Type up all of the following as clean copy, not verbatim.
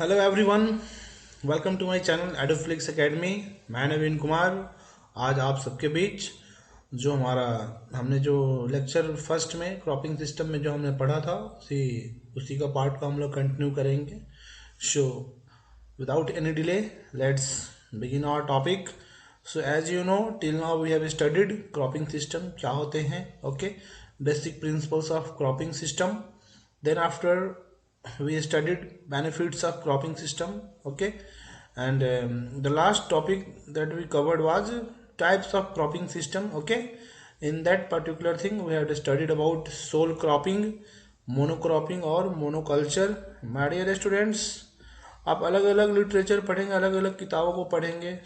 Hello everyone, welcome to my channel Adoflix Academy. मैं नवीन कुमार आज आप सबके बीच जो हमारा हमने जो लेक्चर फर्स्ट में क्रॉपिंग सिस्टम में जो हमने पढ़ा था उसी का पार्ट को हम लोग कंटिन्यू करेंगे। So without any delay let's begin our topic. So as you know till now we have studied cropping system क्या होते हैं, okay, basic principles of cropping system. Then after we studied benefits of cropping system, okay, and the last topic that we covered was types of cropping system, okay. In that particular thing we have studied about sole cropping, monocropping और monoculture. My dear students, आप अलग अलग literature पढ़ेंगे, अलग अलग किताबों को पढ़ेंगे,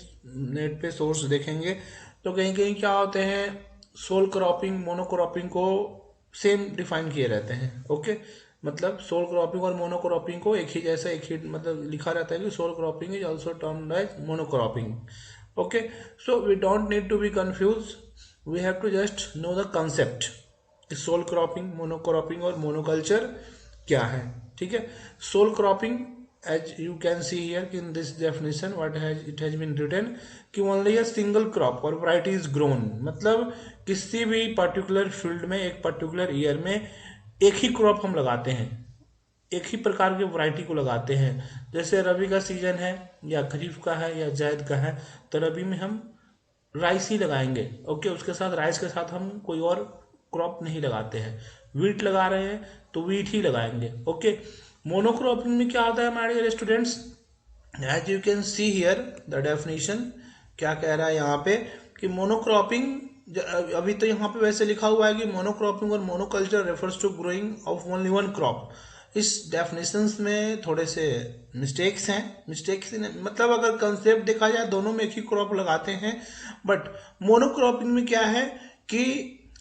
नेट पे सोर्स देखेंगे तो कहीं कहीं क्या होते हैं, सोल क्रॉपिंग मोनोक्रॉपिंग को सेम डिफाइन किए रहते हैं, ओके। मतलब सोल क्रॉपिंग और मोनोक्रॉपिंग को एक ही जैसा एक ही मतलब लिखा रहता है कि sole cropping is also termed as monocropping, okay. So we don't need to be confuse, we have to just know the concept कि सोल क्रॉपिंग, मोनोक्रॉपिंग और मोनोकल्चर क्या है, ठीक है। Sole cropping, as you can see here in this definition what has been written कि only a single crop or variety is grown, मतलब किसी भी पर्टिकुलर फील्ड में एक पर्टिकुलर ईयर में एक ही क्रॉप हम लगाते हैं, एक ही प्रकार की वैरायटी को लगाते हैं। जैसे रबी का सीजन है या खरीफ का है या जायद का है तो रबी में हम राइस ही लगाएंगे, ओके। उसके साथ राइस के साथ हम कोई और क्रॉप नहीं लगाते हैं। वीट लगा रहे हैं तो वीट ही लगाएंगे, ओके। मोनोक्रॉपिंग में क्या होता है हमारे dear students, as you can see here the definition क्या कह रहा है यहाँ पे कि मोनोक्रॉपिंग, अभी तो यहाँ पे वैसे लिखा हुआ है कि मोनोक्रॉपिंग और monoculture refers to growing of only one crop. इस डेफिनेशंस में थोड़े से मिस्टेक्स हैं, मतलब अगर कंसेप्ट देखा जाए दोनों में एक ही क्रॉप लगाते हैं, बट मोनोक्रॉपिंग में क्या है कि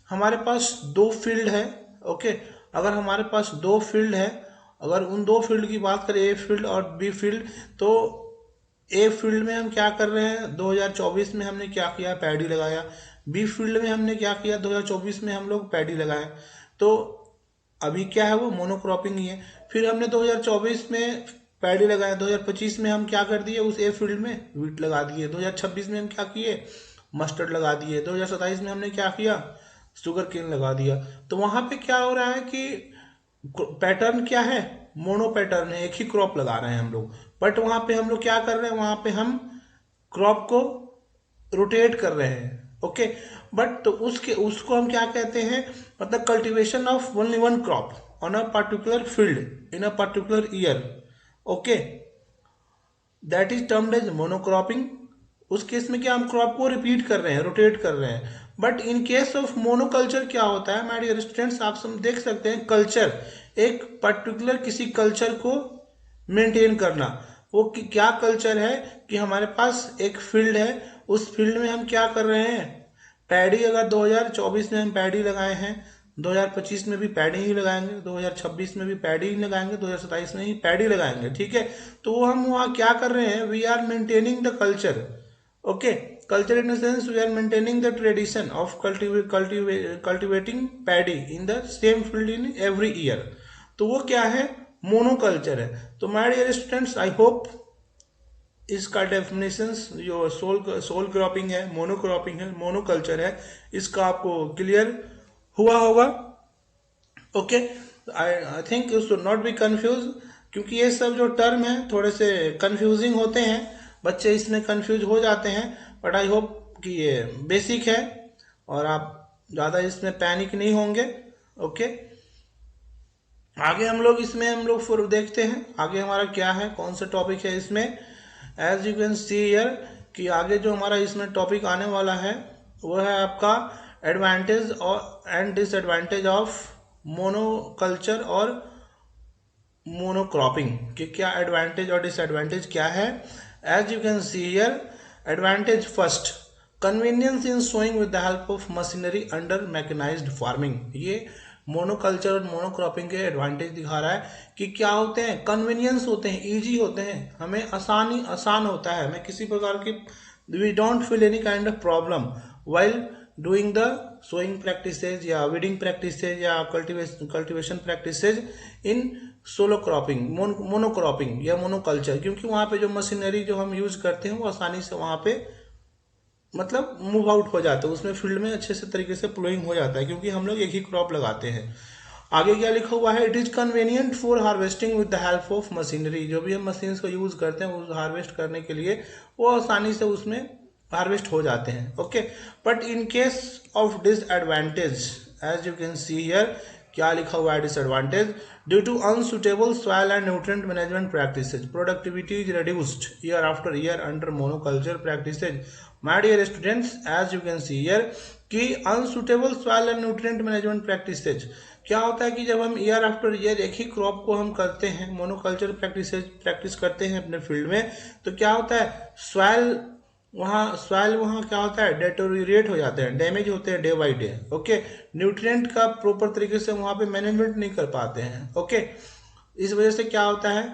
हमारे पास दो फील्ड है, ओके। अगर हमारे पास दो फील्ड है, अगर उन दो फील्ड की बात करें, ए फील्ड और बी फील्ड, तो ए फील्ड में हम क्या कर रहे हैं, 2024 में हमने क्या किया, पैडी लगाया। बी फील्ड में हमने क्या किया, 2024 में हम लोग पैडी लगाए। तो अभी क्या है, वो मोनोक्रॉपिंग ही है। फिर हमने 2024 में पैडी लगाया, 2025 में हम क्या कर दिए, उस ए फील्ड में वीट लगा दिए। 2026 में हम क्या किए, मस्टर्ड लगा दिए। 2027 में हमने क्या किया, शुगर केन लगा दिया। तो वहां पे क्या हो रहा है कि पैटर्न क्या है, मोनो पैटर्न है, एक ही क्रॉप लगा रहे हैं हम लोग। बट वहां पे हम लोग क्या कर रहे हैं, वहां पे हम क्रॉप को रोटेट कर रहे हैं, ओके। बट तो उसको हम क्या कहते हैं, मतलब cultivation of only one crop on a particular field in a particular year, okay, that is termed as monocropping. उस केस में क्या हम क्रॉप को रिपीट कर रहे हैं, रोटेट कर रहे हैं। But in case of monoculture क्या होता है माय डियर स्टूडेंट्स, आप सब देख सकते हैं, कल्चर, एक पर्टिकुलर किसी कल्चर को मेंटेन करना। वो क्या कल्चर है कि हमारे पास एक फील्ड है, उस फील्ड में हम क्या कर रहे हैं, पैडी। अगर 2024 में हम पैडी लगाए हैं, 2025 में भी पैडी ही लगाएंगे, 2026 में भी पैडी ही लगाएंगे, 2027 में ही पैडी लगाएंगे, ठीक है। तो वो हम वहाँ क्या कर रहे हैं, we are maintaining the culture, okay. Culture in the sense we are maintaining the tradition of cultivating paddy in the same field in every year. तो वो क्या है, मोनोकल्चर है। तो my dear students, I hope इसका definitions जो sole cropping है, monocropping है, मोनोकल्चर है, इसका आपको क्लियर हुआ होगा, okay. I think you should not be confuse, क्योंकि ये सब जो टर्म है थोड़े से कंफ्यूजिंग होते हैं, बच्चे इसमें कंफ्यूज हो जाते हैं। बट आई होप कि ये बेसिक है और आप ज़्यादा इसमें पैनिक नहीं होंगे, ओके। आगे हम लोग फिर देखते हैं आगे हमारा क्या है, कौन सा टॉपिक है इसमें। As you can see here कि आगे जो हमारा इसमें टॉपिक आने वाला है वो है आपका एडवांटेज और एंड डिसएडवांटेज ऑफ मोनोकल्चर और मोनोक्रॉपिंग के क्या एडवांटेज और डिसएडवांटेज क्या है। As you can see here, advantage first, convenience in sowing with the help of machinery under mechanised farming. ये मोनोकल्चर और मोनोक्रॉपिंग के एडवांटेज दिखा रहा है कि क्या होते हैं, कन्वीनियंस होते हैं, इजी होते हैं, हमें आसान होता है, हमें किसी प्रकार की we don't feel any kind of problem while doing the sowing practices या वीडिंग प्रैक्टिसेज या cultivation practices in solo cropping, monocropping या मोनोकल्चर, क्योंकि वहाँ पे जो मशीनरी जो हम यूज करते हैं वो आसानी से वहाँ पे मतलब मूव आउट हो जाता है, उसमें फील्ड में अच्छे से तरीके से प्लोइंग हो जाता है, क्योंकि हम लोग एक ही क्रॉप लगाते हैं। आगे क्या लिखा हुआ है, it is convenient for harvesting with the help of machinery, जो भी हम मशीन्स को यूज करते हैं उस हार्वेस्ट करने के लिए वो आसानी से उसमें हार्वेस्ट हो जाते हैं। Okay, but in case of disadvantage, as you can see here, क्या लिखा हुआ है disadvantage, due to unsuitable soil and nutrient management practices, productivity is reduced year after year under monoculture practices. My dear students, as you can see here कि unsuitable soil and nutrient management practices क्या होता है कि जब हम year after year एक ही crop को हम करते हैं, मोनोकल्चर प्रैक्टिस करते हैं अपने फील्ड में, तो क्या होता है, सॉइल वहाँ क्या होता है, डेटोरिएट हो जाते हैं, डैमेज होते हैं day by day. Okay, nutrient का प्रॉपर तरीके से वहाँ पे मैनेजमेंट नहीं कर पाते हैं। ओके, इस वजह से क्या होता है,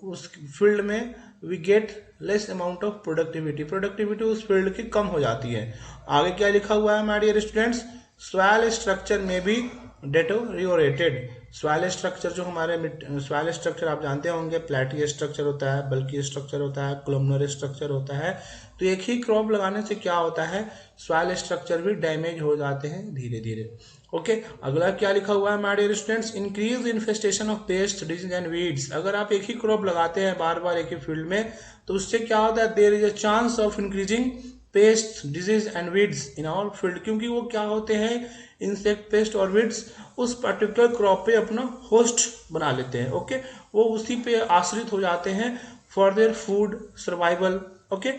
उस फील्ड में we get less amount of productivity उस फील्ड की कम हो जाती है। आगे क्या लिखा हुआ है my dear students, soil structure में भी डेटोरियोरेटेड। सॉइल स्ट्रक्चर जो हमारे सॉइल स्ट्रक्चर आप जानते होंगे, प्लेटी स्ट्रक्चर होता है, बल्की स्ट्रक्चर होता है, कोलमनर स्ट्रक्चर होता है। तो एक ही क्रॉप लगाने से क्या होता है, सॉइल स्ट्रक्चर भी डैमेज हो जाते हैं धीरे धीरे। ओके, अगला क्या लिखा हुआ है my dear students, increase infestation of pest, disease and weeds. अगर आप एक ही क्रॉप लगाते हैं बार बार एक ही फील्ड में, तो उससे क्या होता है, there is a chance of increasing pest, disease and weeds in our field, क्योंकि वो क्या होते हैं, इंसेक्ट, पेस्ट और वीड्स उस पर्टिकुलर क्रॉप पे अपना होस्ट बना लेते हैं। ओके, वो उसी पे आश्रित हो जाते हैं for their food survival. Okay,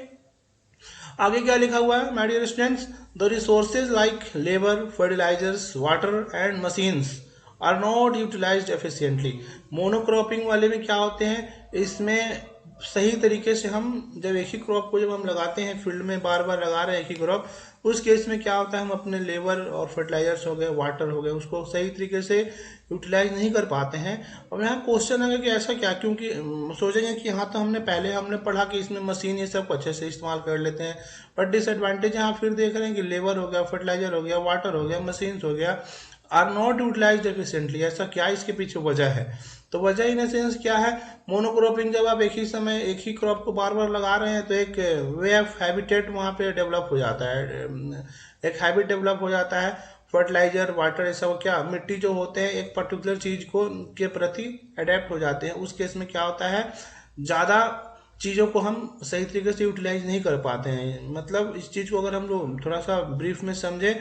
आगे क्या लिखा हुआ है my dear students, the resources like labour, fertilisers, water and machines are not utilised efficiently. Monocropping वाले में क्या होते हैं, इसमें सही तरीके से हम जब एक ही क्रॉप को जब हम लगाते हैं फील्ड में, बार बार लगा रहे हैं एक ही क्रॉप, उस केस में क्या होता है, हम अपने लेबर और फर्टिलाइजर्स हो गए, वाटर हो गए, उसको सही तरीके से यूटिलाइज नहीं कर पाते हैं। और यहाँ क्वेश्चन है कि ऐसा क्या, क्योंकि सोचेंगे कि हाँ तो हमने पढ़ा कि इसमें मशीन ये सब अच्छे से इस्तेमाल कर लेते हैं, बट डिसएडवांटेज यहाँ फिर देख रहे हैं कि लेबर हो गया, फर्टिलाइजर हो गया, वाटर हो गया, मशीन्स हो गया, आर नॉट यूटिलाइज्ड एफिशिएंटली। ऐसा क्या इसके पीछे वजह है, तो वजह इन सेंस क्या है, मोनोक्रॉपिंग जब आप एक ही समय एक ही क्रॉप को बार बार लगा रहे हैं तो एक वे ऑफ हैबिटेट वहाँ पे डेवलप हो जाता है, एक हैबिट डेवलप हो जाता है। फर्टिलाइजर, वाटर, ये सब क्या मिट्टी जो होते हैं एक पर्टिकुलर चीज को के प्रति अडेप्ट हो जाते हैं। उस केस में क्या होता है, ज्यादा चीज़ों को हम सही तरीके से यूटिलाइज नहीं कर पाते हैं। मतलब इस चीज़ को अगर हम लोग थोड़ा सा ब्रीफ में समझे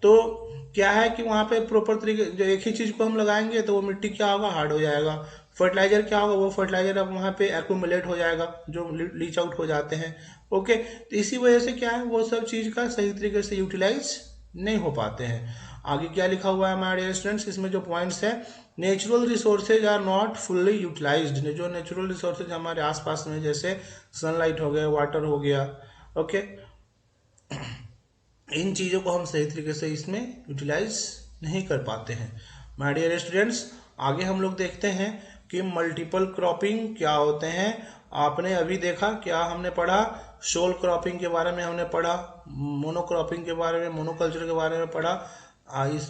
तो क्या है कि वहाँ पे प्रॉपर तरीके जो एक ही चीज़ को हम लगाएंगे तो वो मिट्टी क्या होगा, हार्ड हो जाएगा। फर्टिलाइजर क्या होगा, वो फर्टिलाइजर अब वहाँ पे एक्यूमुलेट हो जाएगा, जो लीच आउट हो जाते हैं। ओके, तो इसी वजह से क्या है, वो सब चीज़ का सही तरीके से यूटिलाइज नहीं हो पाते हैं। आगे क्या लिखा हुआ है हमारे डियर स्टूडेंट्स, इसमें जो पॉइंट्स है, natural resources are not fully utilized. जो नेचुरल रिसोर्सेज हमारे आसपास में जैसे सनलाइट हो गया, वाटर हो गया, ओके, इन चीज़ों को हम सही तरीके से इसमें यूटिलाइज नहीं कर पाते हैं। माय डियर स्टूडेंट्स, आगे हम लोग देखते हैं कि मल्टीपल क्रॉपिंग क्या होते हैं। आपने अभी देखा, क्या हमने पढ़ा, शोल क्रॉपिंग के बारे में हमने पढ़ा, मोनोक्रॉपिंग के बारे में, मोनोकल्चर के बारे में पढ़ा।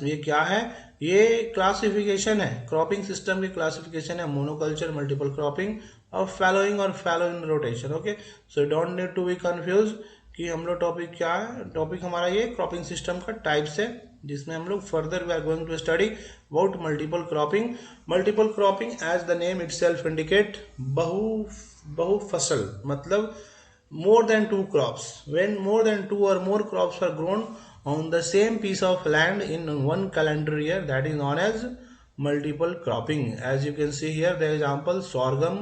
ये क्या है, ये क्लासिफिकेशन है, क्रॉपिंग सिस्टम की क्लासिफिकेशन है, मोनोकल्चर, मल्टीपल क्रॉपिंग और फैलोइंग और fallow in rotation. Okay, so don't need to be confuse कि हम लोग टॉपिक क्या है। टॉपिक हमारा ये क्रॉपिंग सिस्टम का टाइप्स है, जिसमें हम लोग further we are going to study about multiple cropping. Multiple cropping as the name itself indicate, बहु फसल, मतलब more than two crops. When more than two or more crops are grown on the same piece of land in one calendar year, that is known as multiple cropping. As you can see here the example, sorghum,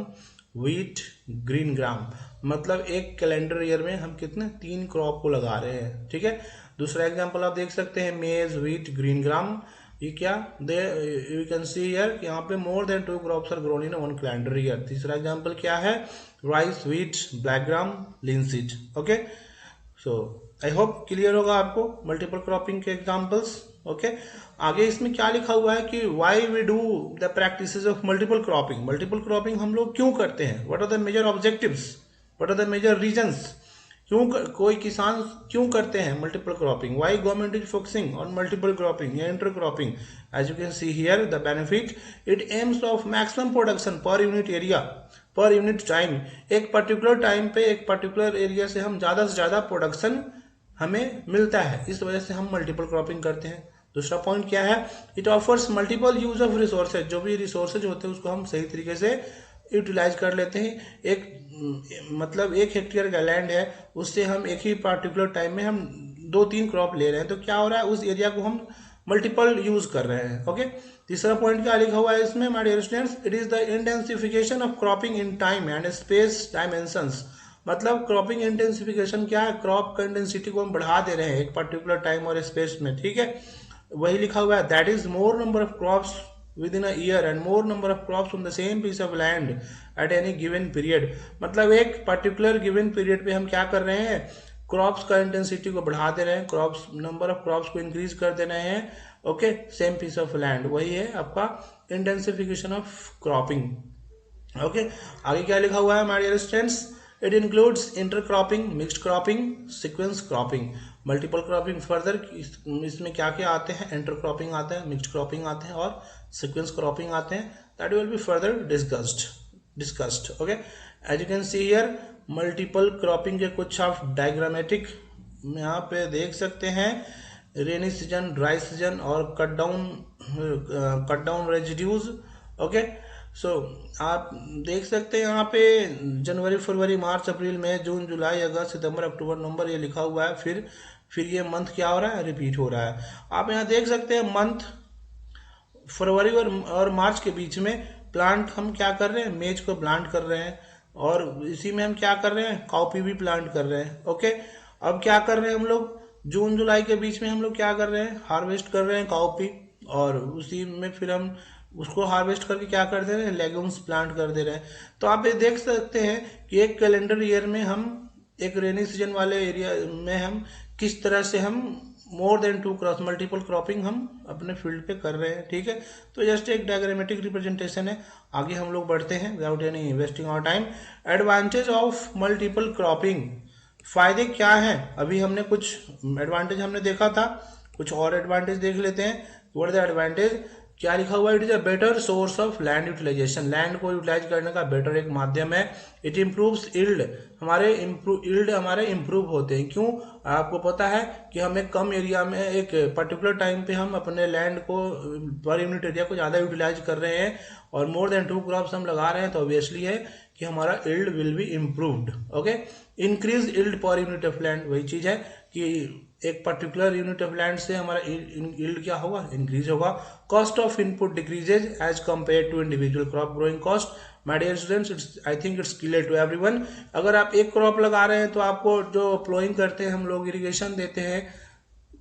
wheat, green gram, मतलब एक calendar year में हम कितने 3 crop को लगा रहे हैं। ठीक है, दूसरा एग्जांपल आप देख सकते हैं, मेज, व्हीट, ग्रीन ग्राम, ये क्या यू कैन सी हियर यहाँ पे more than 2 crops are grown in one calendar year. तीसरा एग्जांपल क्या है, rice, wheat, black gram, linseed. Okay, so I hope clear होगा आपको मल्टीपल क्रॉपिंग के एग्जांपल्स। ओके, आगे इसमें क्या लिखा हुआ है कि why we do the practices of multiple cropping. Multiple cropping हम लोग क्यों करते हैं, what are the major objectives, what are the major reasons, कोई किसान क्यों करते हैं multiple cropping? Why government is focusing on multiple cropping या intercropping? As you can see here the benefit, it aims of maximum production per unit area, per unit time. एक particular time पे एक particular area से हम ज़्यादा से ज़्यादा production हमें मिलता है, इस वजह से हम मल्टीपल क्रॉपिंग करते हैं। दूसरा पॉइंट क्या है? It offers multiple use of resources, जो भी रिसोर्सेज होते हैं उसको हम सही तरीके से यूटिलाइज कर लेते हैं। मतलब 1 हेक्टेयर का लैंड है, उससे हम एक ही पर्टिकुलर टाइम में हम 2-3 क्रॉप ले रहे हैं, तो क्या हो रहा है, उस एरिया को हम मल्टीपल यूज कर रहे हैं। ओके, तीसरा पॉइंट क्या लिखा हुआ है इसमें my dear students? It is the intensification of cropping in time and space dimensions. मतलब क्रॉपिंग इंटेंसिफिकेशन क्या है? क्रॉप का इंटेंसिटी को हम बढ़ा दे रहे हैं एक पर्टिकुलर टाइम और स्पेस में, ठीक है। वही लिखा हुआ है, that is more number of crops within a year and more number of crops on the same piece of land at any given period। मतलब एक पर्टिकुलर गिवन पीरियड पे हम क्या कर रहे हैं? क्रॉप्स का इंटेंसिटी को बढ़ा दे रहे हैं, क्रॉप्स नंबर ऑफ क्रॉप्स को इंक्रीज कर दे रहे हैं। Okay, same piece of land, वही है आपका इंटेंसिफिकेशन ऑफ क्रॉपिंग। ओके, आगे क्या लिखा हुआ है my dear students? It includes intercropping, mixed cropping, sequence cropping. Multiple cropping further इसमें क्या क्या आते हैं? इंटरक्रॉपिंग आते हैं, मिक्स्ड क्रॉपिंग आते हैं और सीक्वेंस क्रॉपिंग आते हैं। That will be further discussed. Okay, as you can see here multiple cropping के कुछ आप डायग्रामेटिक यहाँ पे देख सकते हैं। रेनी सीजन, ड्राई सीजन और cut down residues. Okay, so आप देख सकते हैं यहाँ पे जनवरी, फरवरी, मार्च, अप्रैल, मई, जून, जुलाई, अगस्त, सितंबर, अक्टूबर, नवंबर, ये लिखा हुआ है। फिर ये मंथ क्या हो रहा है? रिपीट हो रहा है। आप यहाँ देख सकते हैं मंथ फरवरी और मार्च के बीच में प्लांट हम क्या कर रहे हैं? मेज को प्लांट कर रहे हैं, और इसी में हम क्या कर रहे हैं? कॉफी भी प्लांट कर रहे हैं। ओके, अब क्या कर रहे हैं हम लोग? जून जुलाई के बीच में हम लोग क्या कर रहे हैं? हार्वेस्ट कर रहे हैं कॉफी, और उसी में फिर हम उसको हार्वेस्ट करके क्या कर दे रहे हैं? लेग्यूम्स प्लांट कर दे रहे हैं। तो आप ये देख सकते हैं कि एक कैलेंडर ईयर में हम एक रेनी सीजन वाले एरिया में हम किस तरह से हम मोर देन 2 क्रॉप मल्टीपल क्रॉपिंग हम अपने फील्ड पे कर रहे हैं, ठीक है। तो जस्ट एक डायग्रामेटिक रिप्रेजेंटेशन है। आगे हम लोग बढ़ते हैं without any wasting our time. Advantage of multiple cropping, फायदे क्या हैं? अभी हमने कुछ एडवांटेज हमने देखा था, कुछ और एडवांटेज देख लेते हैं। What is the advantage? क्या लिखा हुआ है? It is a better source of land utilization, land को यूटिलाइज करने का बेटर एक माध्यम है। इट इम्प्रूव्स यील्ड, हमारे इम्प्रूव होते हैं। क्यों? आपको पता है कि हम एक कम एरिया में एक पर्टिकुलर टाइम पे हम अपने लैंड को पर यूनिट एरिया को ज़्यादा यूटिलाइज कर रहे हैं, और मोर देन 2 क्रॉप्स हम लगा रहे हैं, तो ऑब्वियसली है कि हमारा yield will be improved. Okay, increase yield per unit of land, वही चीज़ है कि एक पर्टिकुलर यूनिट ऑफ लैंड से हमारा यील्ड क्या होगा? इंक्रीज होगा। Cost of input decreases as compare to individual crop growing cost. My dear students, I think it's clear to everyone. अगर आप एक क्रॉप लगा रहे हैं तो आपको जो प्लोइंग करते हैं हम लोग, इरिगेशन देते हैं,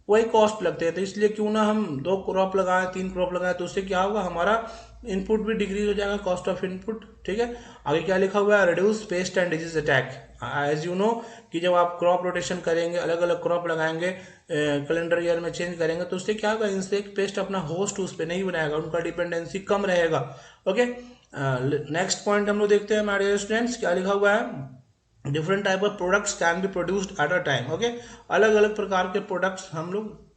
वही कॉस्ट लगते हैं। तो इसलिए क्यों ना हम 2 क्रॉप लगाएं, 3 क्रॉप लगाएं, तो उससे क्या होगा? हमारा इनपुट भी डिक्रीज हो जाएगा, कॉस्ट ऑफ इनपुट, ठीक है। आगे क्या लिखा हुआ है? Reduce pest and disease attack. As you know कि जब आप क्रॉप रोटेशन करेंगे, अलग अलग क्रॉप लगाएंगे, कैलेंडर ईयर में चेंज करेंगे, तो उससे क्या होगा? इंसेक्ट पेस्ट अपना होस्ट उस पर नहीं बनाएगा, उनका डिपेंडेंसी कम रहेगा। ओके, नेक्स्ट पॉइंट हम लोग देखते हैं हमारे स्टूडेंट्स, क्या लिखा हुआ है? Different type of products can be produced at a time. Okay, अलग अलग प्रकार के प्रोडक्ट्स हम लोग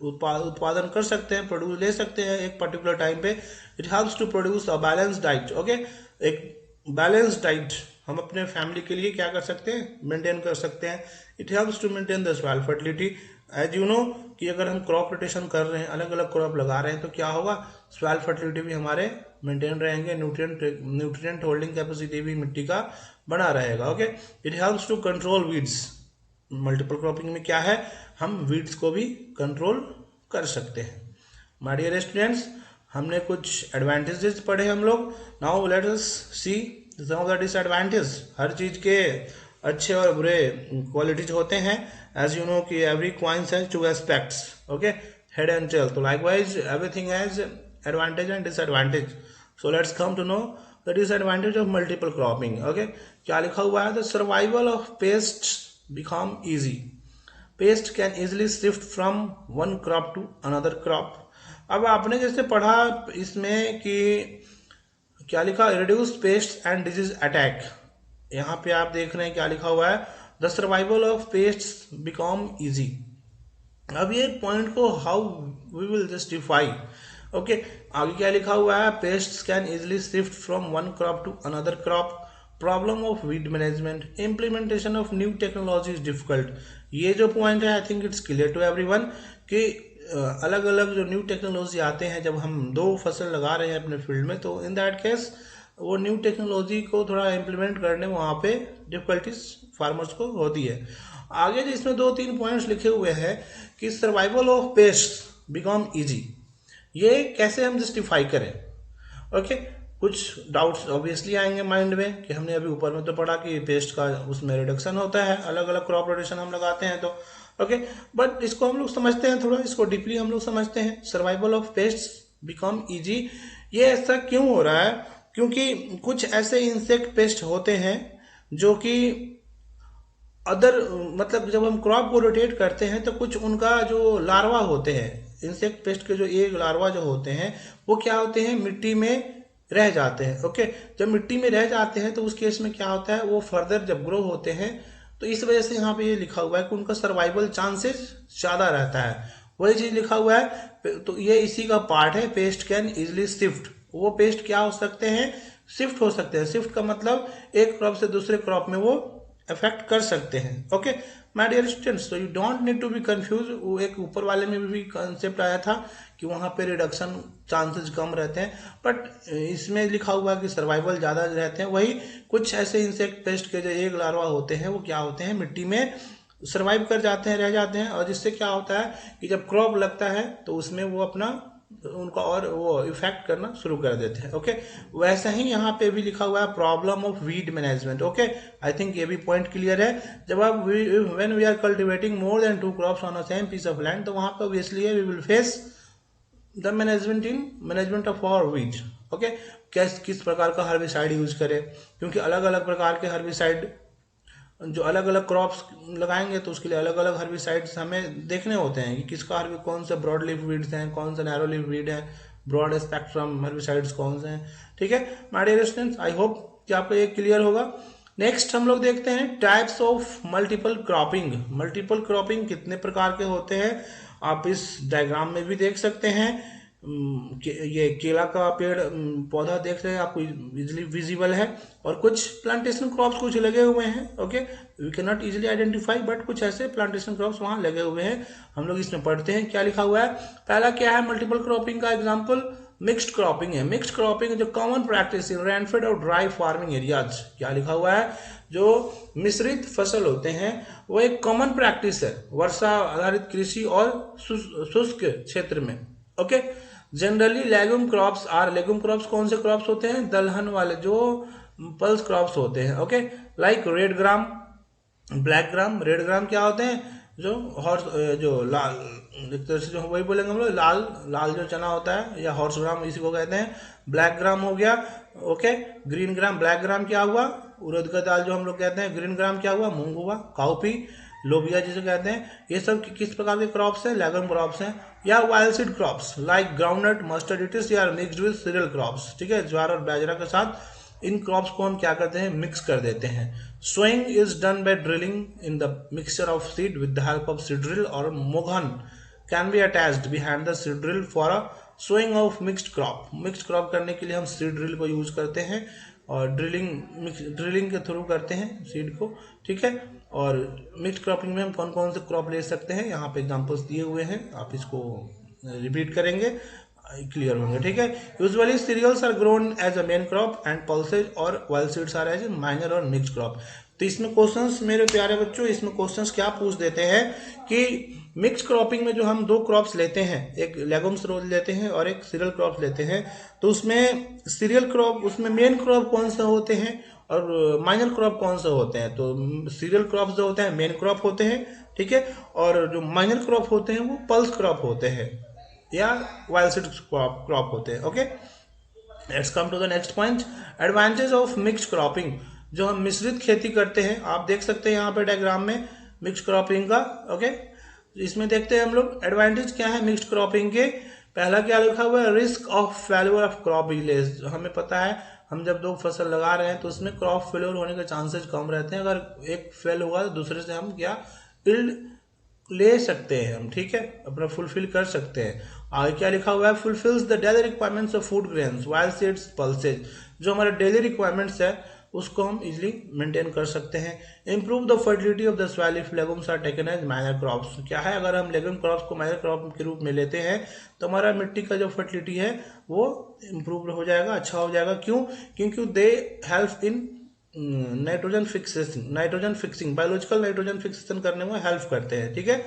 उत्पादन कर सकते हैं, प्रोड्यूस ले सकते हैं एक पर्टिकुलर टाइम पे। It helps to produce a balance diet. Okay, एक बैलेंस डाइट हम अपने फैमिली के लिए क्या कर सकते हैं? मेंटेन कर सकते हैं। It helps to maintain the soil fertility. As you know कि अगर हम क्रॉप रोटेशन कर रहे हैं, अलग अलग क्रॉप लगा रहे हैं, तो क्या होगा? सॉइल फर्टिलिटी भी हमारे मेंटेन रहेंगे, न्यूट्रिएंट होल्डिंग कैपेसिटी भी मिट्टी का बना रहेगा। Okay, it helps to control weeds. Multiple cropping में क्या है? हम वीड्स को भी कंट्रोल कर सकते हैं। माय डियर स्टूडेंट्स, हमने कुछ एडवांटेजेस पढ़े हम लोग। Now let us see some of the disadvantage. हर चीज के अच्छे और बुरे क्वालिटीज होते हैं। एज यू नो कि every coin has 2 aspects. Okay, head and tail. तो likewise everything has advantage and disadvantage. So let's come to know the disadvantage of multiple cropping. Okay, क्या लिखा हुआ है? The survival of pests become easy. Pest can easily shift from one crop to another crop. अब आपने जैसे पढ़ा इसमें कि क्या लिखा? Reduce pest and disease attack. यहाँ पे आप देख रहे हैं क्या लिखा हुआ है? The survival of pests become easy. अब ये पॉइंट को how we will justify. Okay, आगे क्या लिखा हुआ है, pests can easily shift from one crop to another crop, problem of weed management, implementation of new technology is difficult. ये जो पॉइंट है I think it's clear to everyone कि अलग अलग जो न्यू टेक्नोलॉजी आते हैं, जब हम दो फसल लगा रहे हैं अपने फील्ड में, तो इन दैट केस वो न्यू टेक्नोलॉजी को थोड़ा इम्प्लीमेंट करने में वहाँ पे डिफिकल्टीज फार्मर्स को होती है। आगे जो इसमें 2-3 पॉइंट्स लिखे हुए हैं कि survival of pests become easy, ये कैसे हम जस्टिफाई करें। ओके, कुछ डाउट्स ऑब्वियसली आएंगे माइंड में कि हमने अभी ऊपर में तो पढ़ा कि पेस्ट का उसमें रिडक्शन होता है, अलग अलग क्रॉप रोटेशन हम लगाते हैं तो ओके, बट इसको हम लोग समझते हैं, थोड़ा इसको डीपली हम लोग समझते हैं। Survival of pests become easy, ये ऐसा क्यों हो रहा है, क्योंकि कुछ ऐसे इंसेक्ट पेस्ट होते हैं जो कि अदर मतलब जब हम क्रॉप को रोटेट करते हैं तो कुछ उनका जो लार्वा होते हैं, इंसेक्ट पेस्ट के जो एक लार्वा जो होते हैं वो क्या होते हैं, मिट्टी में रह जाते हैं। ओके, जब मिट्टी में रह जाते हैं तो उस केस में क्या होता है, वो फर्दर जब ग्रो होते हैं तो इस वजह से यहाँ पे ये लिखा हुआ है कि उनका सर्वाइवल चांसेस ज्यादा रहता है। वही चीज लिखा हुआ है, तो ये इसी का पार्ट है, पेस्ट कैन इजिली शिफ्ट। वो पेस्ट क्या हो सकते हैं, शिफ्ट हो सकते हैं। शिफ्ट का मतलब एक क्रॉप से दूसरे क्रॉप में वो अफेक्ट कर सकते हैं। Okay my dear students, so you don't need to be confuse. वो एक ऊपर वाले में भी कंसेप्ट आया था कि वहां पे रिडक्शन चांसेस कम रहते हैं, बट इसमें लिखा हुआ है कि सर्वाइवल ज्यादा रहते हैं। वही कुछ ऐसे इंसेक्ट पेस्ट के जो एक लार्वा होते हैं वो क्या होते हैं, मिट्टी में सर्वाइव कर जाते हैं, रह जाते हैं, और जिससे क्या होता है कि जब क्रॉप लगता है तो उसमें वो अपना उनका और वो इफेक्ट करना शुरू कर देते हैं। ओके, वैसा ही यहाँ पे भी लिखा हुआ है problem of weed management. Okay, I think ये भी पॉइंट क्लियर है। जब आप when we are cultivating more than 2 crops on a same piece of land, तो वहां पे obviously we will face the management of our weed. Okay, किस प्रकार का हर्बिसाइड यूज करें, क्योंकि अलग अलग प्रकार के हर्बिसाइड जो अलग अलग क्रॉप्स लगाएंगे तो उसके लिए अलग अलग हर्बिसाइड्स हमें देखने होते हैं कि किसका कौन से ब्रॉड लीफ वीड्स हैं, कौन से नैरो लीफ वीड है, ब्रॉड स्पेक्ट्रम हर्बिसाइड्स कौन से हैं। ठीक है my dear students, I hope कि आपको ये क्लियर होगा। नेक्स्ट हम लोग देखते हैं types of multiple cropping. Multiple cropping कितने प्रकार के होते हैं आप इस डायग्राम में भी देख सकते हैं। ये केला का पेड़ पौधा देख रहे हैं, आपको इजिली विजिबल है, और कुछ प्लांटेशन क्रॉप्स कुछ लगे हुए हैं। Okay, we can not easily identify, but कुछ ऐसे प्लांटेशन क्रॉप्स वहां लगे हुए हैं। हम लोग इसमें पढ़ते हैं क्या लिखा हुआ है। पहला क्या है मल्टीपल क्रॉपिंग का एग्जाम्पल, मिक्स्ड क्रॉपिंग है। मिक्स्ड क्रॉपिंग जो कॉमन प्रैक्टिस इन रेनफेड और ड्राई फार्मिंग एरियाज, क्या लिखा हुआ है, जो मिश्रित फसल होते हैं वो एक कॉमन प्रैक्टिस है वर्षा आधारित कृषि और शुष्क क्षेत्र में। Okay, generally legume crops are, legume crops कौन से क्रॉप्स होते हैं, दलहन वाले जो पल्स क्रॉप्स होते हैं। ओके, लाइक रेड ग्राम, ब्लैक ग्राम। रेड ग्राम क्या होते हैं, जो हॉर्स जो लाल, एक तरह से जो वही बोलेंगे हम लोग, लाल लाल जो चना होता है, या हॉर्स ग्राम इसी को कहते हैं। ब्लैक ग्राम हो गया। Okay, green gram, black gram क्या हुआ, उड़द का दाल जो हम लोग कहते हैं। ग्रीन ग्राम क्या हुआ, मूंग हुआ। काउपी, लोबिया जिसे कहते हैं, ये सब किस प्रकार के क्रॉप्स हैं, लेगम क्रॉप्स हैं। या wild seed crops like groundnut, mustard, it is या मिक्स्ड विद सीरियल क्रॉप्स। ठीक है, ज्वार और बाजरा के साथ इन क्रॉप्स को हम क्या करते हैं, मिक्स कर देते हैं। Sowing is done by drilling in the mixture of seed with the help of seed drill, और मोघन can be attached behind the seed drill for a sowing of mixed crop. Mixed crop करने के लिए हम seed drill को use करते हैं, और ड्रिलिंग के थ्रू करते हैं सीड को। ठीक है, और मिक्स्ड क्रॉपिंग में हम कौन कौन से क्रॉप ले सकते हैं, यहाँ पे एग्जांपल्स दिए हुए हैं, आप इसको रिपीट करेंगे, क्लियर होंगे। ठीक है, usually cereals are grown as a main crop and pulses or wild seeds are as a minor or mixed crop. तो इसमें क्वेश्चंस मेरे प्यारे बच्चों, इसमें क्वेश्चंस क्या पूछ देते हैं कि मिक्स क्रॉपिंग में जो हम 2 क्रॉप्स लेते हैं, एक लेगुम्स रोज लेते हैं और एक सीरियल क्रॉप्स लेते हैं, तो उसमें सीरियल क्रॉप, उसमें मेन क्रॉप कौन से होते हैं और माइनर क्रॉप कौन से होते हैं। तो सीरियल क्रॉप्स जो होते हैं मेन क्रॉप होते हैं, ठीक है, और जो माइनर क्रॉप होते हैं वो पल्स क्रॉप होते हैं या वाइल्ड सीड क्रॉप होते हैं। Okay, let's come to the next point, advantage of mixed cropping. जो हम मिश्रित खेती करते हैं, आप देख सकते हैं यहाँ पे डायग्राम में मिक्स्ड क्रॉपिंग का। ओके, इसमें देखते हैं हम लोग एडवांटेज क्या है मिक्स्ड क्रॉपिंग के। पहला क्या लिखा हुआ है, risk of failure of crop village. हमें पता है हम जब दो फसल लगा रहे हैं तो उसमें क्रॉप फेलियर होने के चांसेस कम रहते हैं। अगर एक फेल हुआ तो दूसरे से हम क्या इल्ड ले सकते हैं हम, ठीक है, अपना फुलफिल कर सकते हैं। आगे क्या लिखा हुआ है, fulfils the daily requirements of food grains while seeds pulses. जो हमारे डेली रिक्वायरमेंट्स है उसको हम इजीली मेंटेन कर सकते हैं। Improve the fertility of the soil if legumes are taken as minor crops. क्या है, अगर हम लेगुम क्रॉप्स को माइनर क्रॉप के रूप में लेते हैं तो हमारा मिट्टी का जो फर्टिलिटी है वो इम्प्रूव हो जाएगा, अच्छा हो जाएगा। क्यों? क्योंकि they help in nitrogen fixing biological nitrogen fixation करने में हेल्प करते हैं, ठीक है।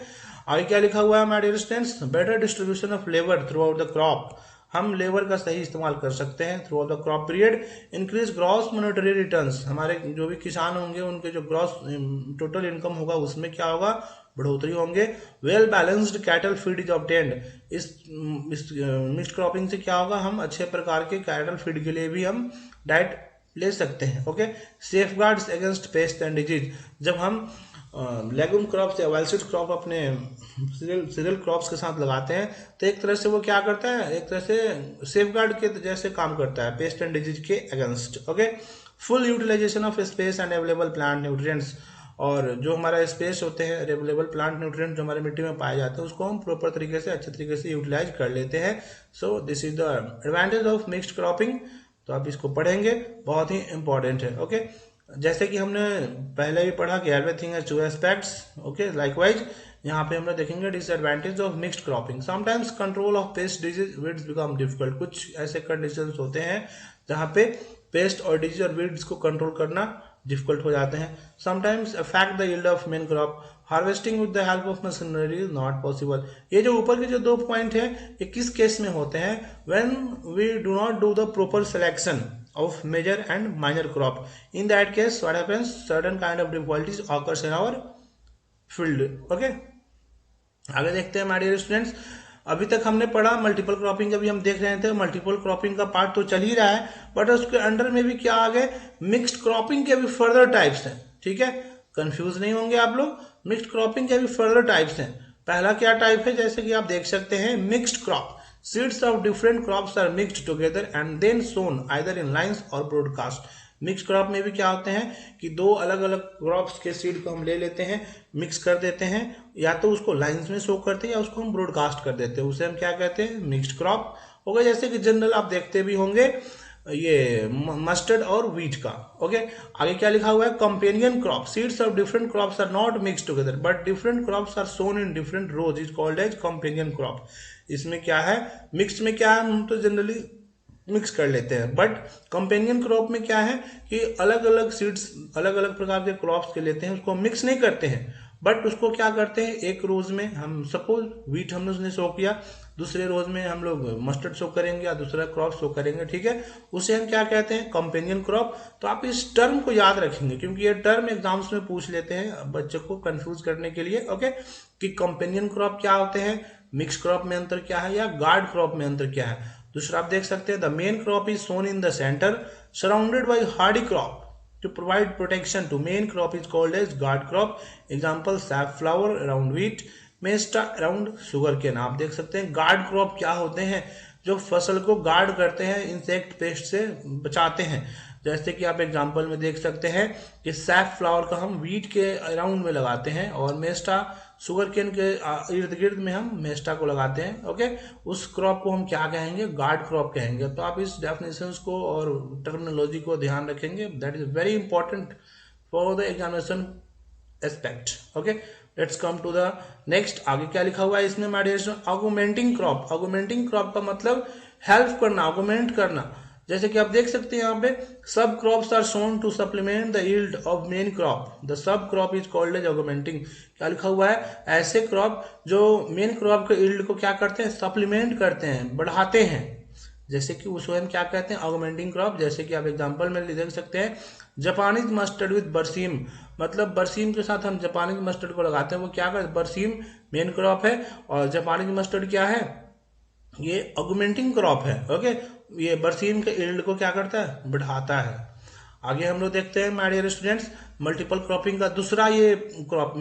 आगे क्या लिखा हुआ है my dear students, better distribution of labour throughout the crop. हम लेबर का सही इस्तेमाल कर सकते हैं throughout the crop period. Increase gross monetary returns, हमारे जो भी किसान होंगे उनके जो ग्रॉस टोटल इनकम होगा उसमें क्या होगा, बढ़ोतरी होंगे। Well balanced cattle feed is obtained. इस मिक्स्ड क्रॉपिंग से क्या होगा, हम अच्छे प्रकार के कैटल फीड के लिए भी हम डाइट ले सकते हैं। Okay, safe guards against paste and disease. जब हम लेगुम क्रॉप्स या वाइल्ड क्रॉप अपने सीरियल क्रॉप्स के साथ लगाते हैं तो एक तरह से वो क्या करता है, एक तरह से सेफ गार्ड के जैसे काम करता है पेस्ट एंड डिजीज के against. Okay, full utilization of space and available plant nutrients. और जो हमारा स्पेस होते हैं, अवेलेबल प्लांट न्यूट्रिएंट जो हमारे मिट्टी में पाए जाते हैं उसको हम प्रॉपर तरीके से अच्छे तरीके से यूटिलाइज कर लेते हैं। So this is the advantage of mixed cropping. तो आप इसको पढ़ेंगे, बहुत ही इंपॉर्टेंट है। ओके, जैसे कि हमने पहले भी पढ़ा कि everything has two aspects. Okay, likewise यहाँ पे हम लोग देखेंगे disadvantage of mixed cropping. Sometimes control of pest disease weeds become difficult. कुछ ऐसे कंडीशंस होते हैं जहाँ पे पेस्ट और डिजीज और वीड्स को कंट्रोल करना डिफिकल्ट हो जाते हैं। Sometimes affect the yield of main crop. Harvesting with the help of machinery is not possible. ये जो ऊपर के जो दो पॉइंट है ये किस केस में होते हैं, when we do not do the proper selection of major and minor crop. In that case what happens, certain kind of difficulties occurs in our field. Okay, आगे देखते हैं माय डियर स्टूडेंट्स। अभी तक हमने पढ़ा मल्टीपल क्रॉपिंग, अभी हम देख रहे थे मल्टीपल क्रॉपिंग का पार्ट तो चल ही रहा है, बट उसके अंडर में भी क्या आ गए, मिक्स्ड क्रॉपिंग के भी फर्दर टाइप्स हैं, ठीक है, कंफ्यूज नहीं होंगे आप लोग। मिक्स्ड क्रॉपिंग के भी फर्दर टाइप्स हैं। पहला क्या टाइप है, जैसे कि आप देख सकते हैं mixed crop. Seeds of different crops are mixed together and then sown either in lines or broadcast. Mix crop में भी क्या होते हैं कि दो अलग अलग क्रॉप्स के सीड को हम ले लेते हैं, मिक्स कर देते हैं, या तो उसको लाइंस में शो करते हैं या उसको हम ब्रॉडकास्ट कर देते हैं, उसे हम क्या कहते हैं, मिक्स्ड क्रॉप हो गया। जैसे कि जनरल आप देखते भी होंगे ये मस्टर्ड और व्हीट का। ओके, आगे क्या लिखा हुआ है, companion crop. Seeds of different crops are not mix together but different crops are sown in different rows is called as companion crop. इसमें क्या है, मिक्स में क्या है, हम तो जनरली मिक्स कर लेते हैं, बट कंपेनियन क्रॉप में क्या है कि अलग अलग सीड्स अलग अलग प्रकार के क्रॉप्स के लेते हैं, उसको मिक्स नहीं करते हैं, बट उसको क्या करते हैं, एक रोज में हम सपोज व्हीट हमने उसने शो किया, दूसरे रोज में हम लोग मस्टर्ड शो करेंगे या दूसरा क्रॉप शो करेंगे, ठीक है, उसे हम क्या कहते हैं, कंपेनियन क्रॉप। तो आप इस टर्म को याद रखेंगे क्योंकि ये टर्म एग्जाम्स में पूछ लेते हैं बच्चों को कंफ्यूज करने के लिए। ओके, कि कंपेनियन क्रॉप क्या होते हैं, मिक्स क्रॉप में अंतर क्या है, या गार्ड क्रॉप में अंतर क्या है। दूसरा आप देख सकते हैं, the main crop is sown in the centre surrounded by hardy crop to provide protection to main crop is called as guard crop. Example, safflower around wheat, mesta around sugar cane. आप देख सकते हैं गार्ड क्रॉप क्या होते हैं, जो फसल को गार्ड करते हैं, इंसेक्ट पेस्ट से बचाते हैं। जैसे कि आप एग्जांपल में देख सकते हैं कि सैफ फ्लावर का हम व्हीट के अराउंड में लगाते हैं और मेस्टा शुगर केन के इर्द गिर्द में हम मेस्टा को लगाते हैं। ओके, उस क्रॉप को हम क्या कहेंगे, गार्ड क्रॉप कहेंगे। तो आप इस डेफिनेशंस को और टर्मिनोलॉजी को ध्यान रखेंगे, that is very important for the examination aspect. Okay, let's come to the next. आगे क्या लिखा हुआ है इसमें my dear, augmenting crop. Augmenting crop का मतलब हेल्प करना, ऑगमेंट करना। जैसे कि आप देख सकते हैं यहाँ पे sub crops are sown to supplement the yield of main crop, the sub crop is called as augmenting. क्या लिखा हुआ है, ऐसे क्रॉप जो मेन क्रॉप के यील्ड को क्या करते हैं, सप्लीमेंट करते हैं, बढ़ाते हैं, जैसे कि उसको हम क्या कहते हैं, ऑगमेंटिंग क्रॉप। जैसे कि आप एग्जांपल में देख सकते हैं जापानीज मस्टर्ड विद बरसीम, मतलब बरसीम के साथ हम जापानीज मस्टर्ड को लगाते हैं। वो क्या करते हैं, बरसीम मेन क्रॉप है और जापानीज मस्टर्ड क्या है, ये ऑगमेंटिंग क्रॉप है। ओके, ये बरसीम के यील्ड को क्या करता है, बढ़ाता है। आगे हम लोग देखते हैं my dear students multiple cropping का दूसरा ये क्रॉप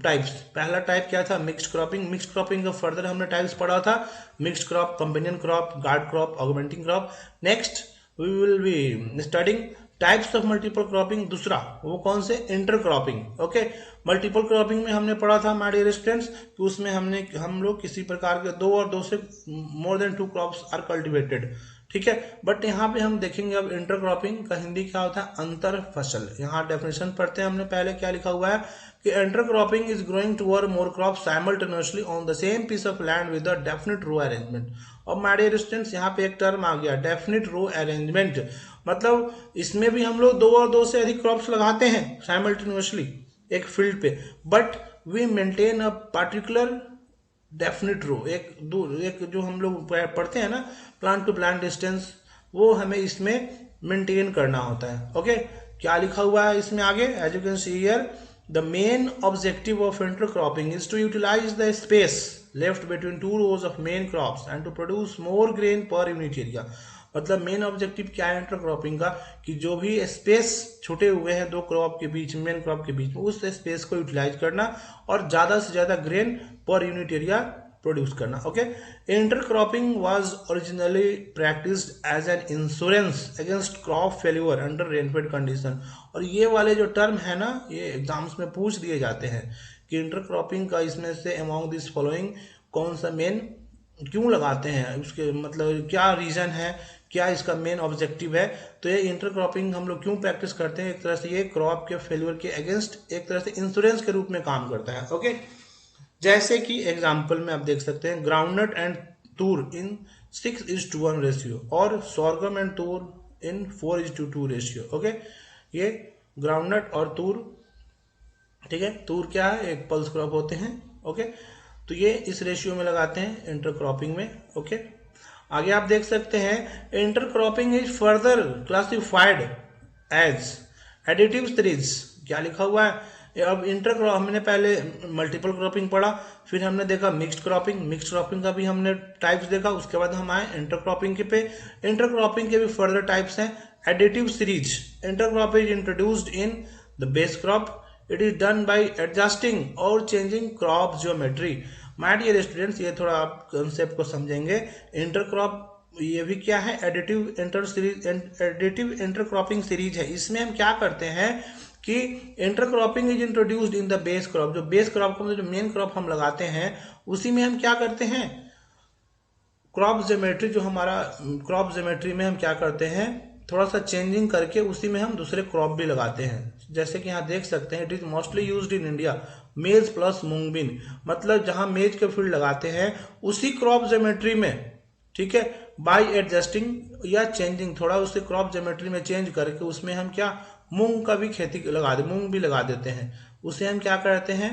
टाइप्स। पहला टाइप क्या था, मिक्स्ड क्रॉपिंग। मिक्स्ड क्रॉपिंग का फर्दर हमने टाइप्स पढ़ा था, mixed crop, companion crop, guard crop, augmenting crop. Next we will be studying types of multiple cropping. दूसरा वो कौन से, inter cropping. Okay, multiple cropping में हमने पढ़ा था माय डियर स्टूडेंट्स कि उसमें हम लोग किसी प्रकार के दो और दो से more than 2 crops are cultivated, ठीक है। बट यहाँ पे हम देखेंगे अब इंटर क्रॉपिंग का हिंदी क्या होता है, अंतर फसल। यहाँ डेफिनेशन पढ़ते हैं हमने, पहले क्या लिखा हुआ है कि inter cropping is growing toward more crop simultaneously on the same piece of land with a definite row arrangement. और माय डियर स्टूडेंट्स यहाँ पे एक टर्म आ गया डेफिनेट रो अरेंजमेंट, मतलब इसमें भी हम लोग दो और दो से अधिक क्रॉप्स लगाते हैं साइमल्टेनियसली एक फील्ड पे, but we maintain a particular definite row, एक जो हम लोग पढ़ते हैं ना प्लांट टू प्लांट डिस्टेंस, वो हमें इसमें मेंटेन करना होता है। ओके, क्या लिखा हुआ है इसमें आगे, as you can see here, the main objective of intercropping is to utilize the space left between 2 rows of main crops and to produce more grain per unit area. मतलब मेन ऑब्जेक्टिव क्या है intercropping का, कि जो भी space छूटे हुए हैं दो क्रॉप के बीच, मेन क्रॉप के बीच में, उस स्पेस को यूटिलाइज करना और ज्यादा से ज्यादा grain per unit area produce करना। Okay, intercropping was originally practised as an insurance against crop failure under rainfed condition. और ये वाले जो टर्म है ना, ये एग्जाम्स में पूछ दिए जाते हैं कि इंटरक्रॉपिंग का इसमें से अमॉन्ग दिस फॉलोइंग कौन सा मेन क्यों लगाते हैं, उसके मतलब क्या रीजन है, क्या इसका मेन ऑब्जेक्टिव है। तो ये इंटरक्रॉपिंग हम लोग क्यों प्रैक्टिस करते हैं, एक तरह से ये क्रॉप के फेल्यूर के अगेंस्ट एक तरह से इंश्योरेंस के रूप में काम करता है। ओके, जैसे कि एग्जांपल में आप देख सकते हैं groundnut and tur in 6:1 ratio और sorghum and tur in 4:2 ratio. Okay, ये ग्राउंडनट और तूर, ठीक है, तूर क्या है, एक पल्स क्रॉप होते हैं। ओके, तो ये इस रेशियो में लगाते हैं इंटरक्रॉपिंग में। ओके, आगे आप देख सकते हैं intercropping is further classified as additive series. क्या लिखा हुआ है, अब इंटरक्रॉप हमने पहले मल्टीपल क्रॉपिंग पढ़ा, फिर हमने देखा मिक्स्ड क्रॉपिंग का भी हमने टाइप्स देखा, उसके बाद हम आए इंटरक्रॉपिंग के पे। इंटरक्रॉपिंग के भी फर्दर टाइप्स हैं। Additive series, intercrop is introduced in the base crop, it is done by adjusting or changing crop geometry. My dear students, ये थोड़ा आप कंसेप्ट को समझेंगे। इंटरक्रॉप ये भी क्या है, एडिटिव इंटरक्रॉपिंग सीरीज है। इसमें हम क्या करते हैं कि intercropping is introduced in the base crop, जो बेस क्रॉप को जो मेन क्रॉप हम लगाते हैं उसी में हम क्या करते हैं, क्रॉप ज्योमेट्री, जो हमारा क्रॉप ज्योमेट्री में हम क्या करते हैं, थोड़ा सा चेंजिंग करके उसी में हम दूसरे क्रॉप भी लगाते हैं। जैसे कि यहाँ देख सकते हैं, it is mostly used in India मेज प्लस मूंगबीन, मतलब जहां मेज के फील्ड लगाते हैं उसी क्रॉप ज्योमेट्री में, ठीक है, बाय एडजस्टिंग या चेंजिंग, थोड़ा उसे क्रॉप ज्योमेट्री में चेंज करके उसमें हम क्या मूंग का भी खेती लगा दे, मूंग भी लगा देते हैं, उसे हम क्या करते हैं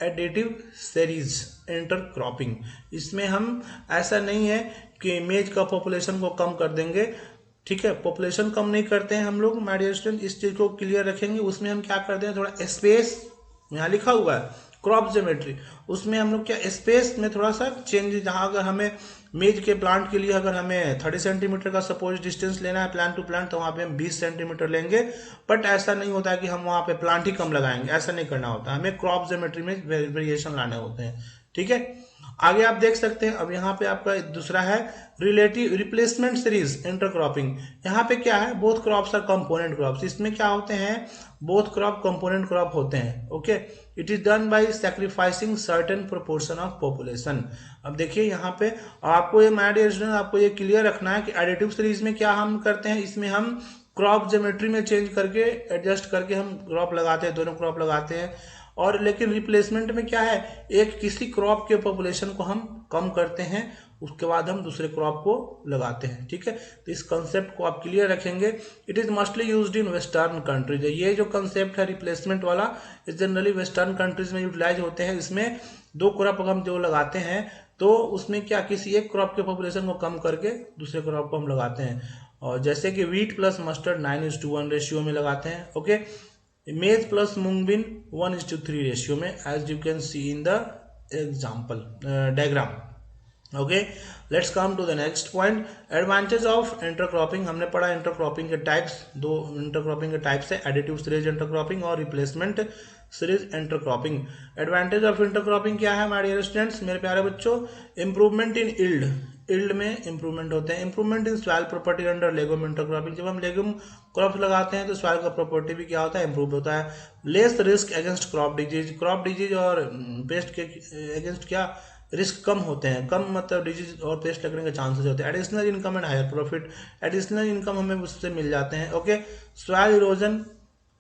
एडिटिव सीरीज इंटरक्रॉपिंग। इसमें हम ऐसा नहीं है कि मेज का पॉपुलेशन को कम कर देंगे, ठीक है, पॉपुलेशन कम नहीं करते हैं हम लोग। माय डियर स्टूडेंट, इस चीज को क्लियर रखेंगे। उसमें हम क्या करते हैं, थोड़ा स्पेस, यहाँ लिखा हुआ है क्रॉप ज्योमेट्री, उसमें हम लोग क्या स्पेस में थोड़ा सा चेंज, जहां अगर हमें मेज के प्लांट के लिए अगर हमें 30 सेंटीमीटर का सपोज डिस्टेंस लेना है प्लांट टू प्लांट, तो वहां पे हम 20 सेंटीमीटर लेंगे। बट ऐसा नहीं होता है कि हम वहां पे प्लांट ही कम लगाएंगे, ऐसा नहीं करना होता, हमें क्रॉप ज्योमेट्री में वेरिएशन लाने होते हैं, ठीक है। आगे आप देख सकते हैं, अब यहाँ पे आपका दूसरा है रिलेटिव रिप्लेसमेंट सीरीज इंटरक्रॉपिंग। यहाँ पे क्या है, both crops R component crops. इसमें क्या होते हैं, बोथ क्रॉप कंपोनेंट क्रॉप होते हैं। Okay, it is done bye sacrificing certain proportion of population. अब देखिए यहाँ पे आपको ये माय डियर स्टूडेंट, आपको ये क्लियर रखना है कि एडिटिव सीरीज में क्या हम करते हैं, इसमें हम क्रॉप ज्योमेट्री में चेंज करके एडजस्ट करके हम क्रॉप लगाते हैं, दोनों क्रॉप लगाते हैं। और लेकिन रिप्लेसमेंट में क्या है, एक किसी क्रॉप के पॉपुलेशन को हम कम करते हैं, उसके बाद हम दूसरे क्रॉप को लगाते हैं, ठीक है। तो इस कंसेप्ट को आप क्लियर रखेंगे। It is mostly used in western countries. ये जो कंसेप्ट है रिप्लेसमेंट वाला, इस जनरली वेस्टर्न कंट्रीज में यूटिलाइज होते हैं। इसमें दो क्रॉप हम जो लगाते हैं तो उसमें क्या किसी एक क्रॉप के पॉपुलेशन को कम करके दूसरे क्रॉप को हम लगाते हैं। और जैसे कि व्हीट प्लस मस्टर्ड 9:1 रेशियो में लगाते हैं। Okay, maize plus moong bean 1:3 ratio में, as you can see in the example diagram. Okay, let's come to the next point, advantage of intercropping. हमने पढ़ा इंटरक्रॉपिंग के टाइप्स, दो इंटरक्रॉपिंग के टाइप्स है, एडिटिव सीरीज इंटरक्रॉपिंग और replacement series intercropping. Advantage of intercropping क्या है हमारे डियर स्टूडेंट्स, मेरे प्यारे बच्चों, इंप्रूवमेंट इन यील्ड, इल्ड में इंप्रूवमेंट होते हैं। Improvement in soil property under legume intercropping, जब हम लेगुम क्रॉप लगाते हैं तो सॉइल का प्रॉपर्टी भी क्या होता है, इंप्रूव होता है। Less risk against crop disease और पेस्ट के अगेंस्ट क्या रिस्क कम होते हैं, कम मतलब डिजीज और पेस्ट लगने के चांसेस होते हैं। Additional income and higher profit, additional income हमें उससे मिल जाते हैं। ओके, सॉइल इरोजन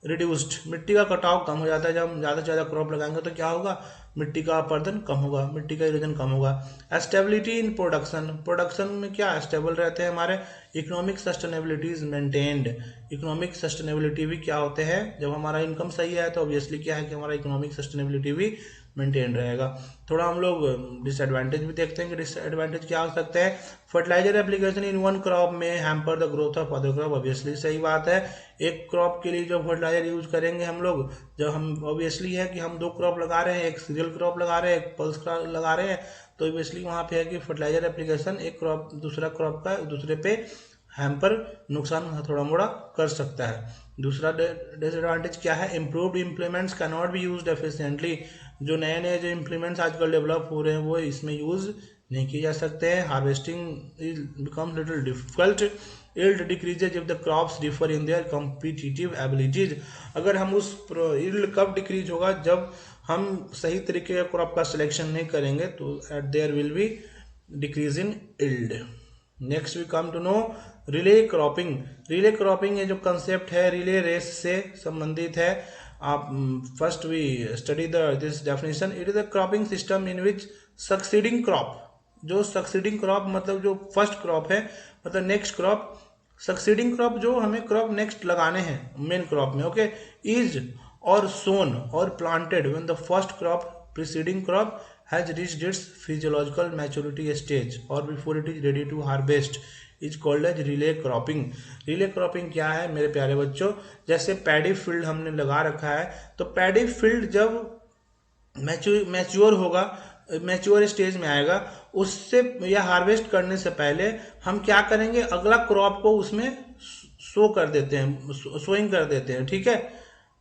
रिड्यूस्ड, मिट्टी का कटाव कम हो जाता है। जब हम ज़्यादा से ज़्यादा क्रॉप लगाएंगे तो क्या होगा, मिट्टी का अपरदन कम होगा, मिट्टी का इरोजन कम होगा। स्टेबिलिटी इन प्रोडक्शन में क्या स्टेबल रहते हैं हमारे। Economic sustainability is maintained, economic sustainability भी क्या होते हैं, जब हमारा इनकम सही है तो ऑब्वियसली क्या है कि हमारा इकोनॉमिक सस्टेनेबिलिटी भी मेंटेन रहेगा। थोड़ा हम लोग डिसएडवांटेज भी देखते हैं कि डिसएडवांटेज क्या हो सकते हैं। Fertiliser application in one crop may hamper the growth of other crop, obviously सही बात है। एक क्रॉप के लिए जो फर्टिलाइजर यूज करेंगे हम लोग, जब हम ऑब्वियसली है कि हम 2 क्रॉप लगा रहे हैं, एक सीरियल क्रॉप लगा रहे हैं, एक पल्स क्रॉप लगा रहे हैं, तो ऑब्वियसली वहाँ पे है कि फर्टिलाइजर एप्लीकेशन एक क्रॉप दूसरा क्रॉप का दूसरे पे हैम्पर नुकसान थोड़ा मोड़ा कर सकता है। दूसरा डिसएडवांटेज क्या है, improved implements can not be used efficiently, जो नए नए जो इम्प्लीमेंट्स आजकल डेवलप हो रहे हैं वो इसमें यूज नहीं किए जा सकते हैं। Harvesting becomes little difficult, yield decreases if the crops differ in their competitive abilities, अगर हम उस यील्ड कब डिक्रीज होगा, जब हम सही तरीके का क्रॉप का सिलेक्शन नहीं करेंगे तो at there will be decrease in yield. Next we come to know relay cropping. Relay cropping ये जो कंसेप्ट है रिले रेस से संबंधित है। आप first we study this definition. It is a cropping system in which succeeding crop, जो succeeding crop मतलब जो फर्स्ट क्रॉप है, मतलब नेक्स्ट क्रॉप, सक्सीडिंग क्रॉप जो हमें क्रॉप नेक्स्ट लगाने हैं मेन क्रॉप में, ओके, इज और सोन और planted when the first crop preceding crop has reached its physiological maturity stage or before it is ready to harvest is called as relay cropping। relay cropping क्या है मेरे प्यारे बच्चों, जैसे paddy field हमने लगा रखा है, तो पैडी फील्ड जब मैच्योर होगा, मैच्योर स्टेज में आएगा, उससे या हार्वेस्ट करने से पहले हम क्या करेंगे, अगला क्रॉप को उसमें सो कर देते हैं, सोइंग कर देते हैं। ठीक है,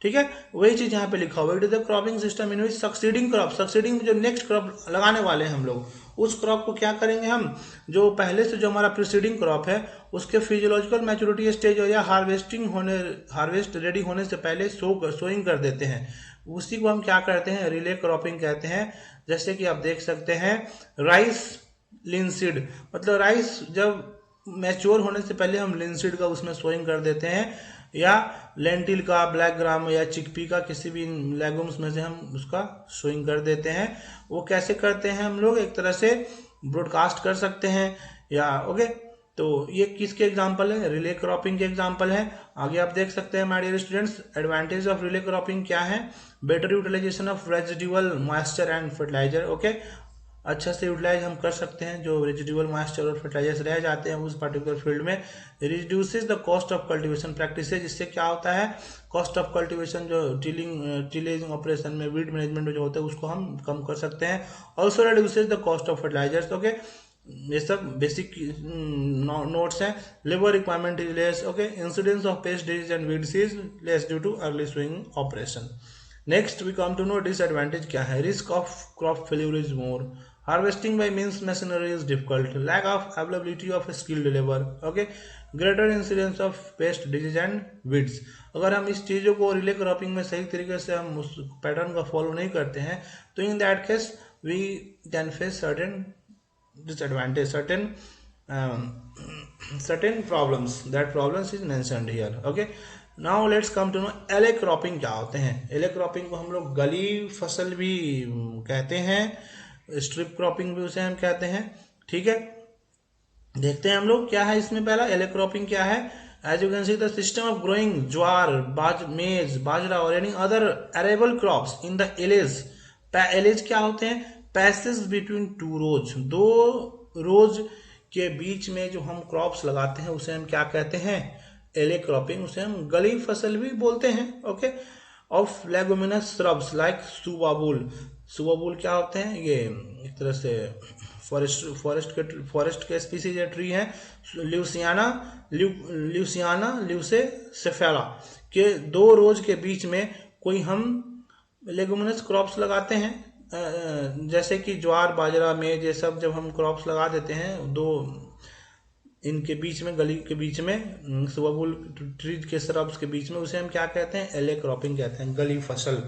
ठीक है, वही चीज यहाँ पे लिखा हुआ है। It is the cropping system in which succeeding crop, succeeding जो नेक्स्ट क्रॉप लगाने वाले हैं हम लोग, उस क्रॉप को क्या करेंगे हम, जो पहले से जो हमारा प्रीसीडिंग क्रॉप है उसके फिजियोलॉजिकल मैच्योरिटी स्टेज या हार्वेस्ट रेडी होने से पहले सोइंग कर देते हैं। उसी को हम क्या करते हैं, रिले क्रॉपिंग कहते हैं। जैसे कि आप देख सकते हैं राइस लिनसीड, मतलब राइस जब मैच्योर होने से पहले हम लिनसीड का उसमें सोइंग कर देते हैं, या लेंटिल का, ब्लैक ग्राम या चिकपी का, किसी भी लेगुम्स में से हम उसका सोइंग कर देते हैं। वो कैसे करते हैं हम लोग, एक तरह से ब्रॉडकास्ट कर सकते हैं या ओके। तो ये किसके एग्जांपल है, रिले क्रॉपिंग के एग्जांपल है। आगे आप देख सकते हैं my dear students, advantage of relay cropping क्या है, better utilization of residual moisture and fertilizer, okay, अच्छा से यूटिलाइज हम कर सकते हैं जो रेजिडुअल मॉइस्चर और फर्टिलाइजर्स रह जाते हैं उस पर्टिकुलर फील्ड में। Reduces the cost of cultivation practices, जिससे क्या होता है, कॉस्ट ऑफ कल्टीवेशन जो टिलेजिंग ऑपरेशन में, वीड मैनेजमेंट में जो होता है उसको हम कम कर सकते हैं। Also reduces the cost of fertilizers, okay, ये सब बेसिक नोट्स हैं। Labour requirement is less, okay, incidence of pest disease and weeds is less due to early swing operation. Next we come to know disadvantage क्या है, risk of crop failure is more, harvesting by means machinery is difficult, lack of availability of skilled labour, okay, greater incidence of pest disease and weeds. अगर हम इस चीज़ों को relay cropping में सही तरीके से हम उस पैटर्न का फॉलो नहीं करते हैं तो in that case we can face certain disadvantage, certain problems, that problems is mentioned here, okay। now let's come to know एले क्रॉपिंग क्या होते हैं। एले क्रॉपिंग को हम लोग गली फसल भी कहते हैं, स्ट्रिप क्रॉपिंग भी उसे हम कहते हैं। ठीक है, देखते हैं हम लोग क्या है इसमें। पहला एले क्रॉपिंग क्या है, as you can see the system of growing jowar, maize, bajra or any other arable crops in the alleys. Alleys क्या होते हैं, passage between two rows, 2 rows के बीच में जो हम क्रॉप्स लगाते हैं उसे हम क्या कहते हैं, एले क्रॉपिंग, उसे हम गली फसल भी बोलते हैं, okay. Of leguminous shrubs like subabul, सुबाबुल क्या होते हैं, ये एक तरह से फॉरेस्ट के स्पीसीज या ट्री है। ल्यूसियाना ल्यूसेफेरा के 2 रोज के बीच में कोई हम लेगुमिनस क्रॉप्स लगाते हैं, जैसे कि ज्वार बाजरा मेज ये सब जब हम क्रॉप्स लगा देते हैं दो इनके बीच में, गली के बीच में, सुबबुल ट्रीज के श्रब्स के बीच में, उसे हम क्या कहते हैं, एले क्रॉपिंग कहते हैं, गली फसल।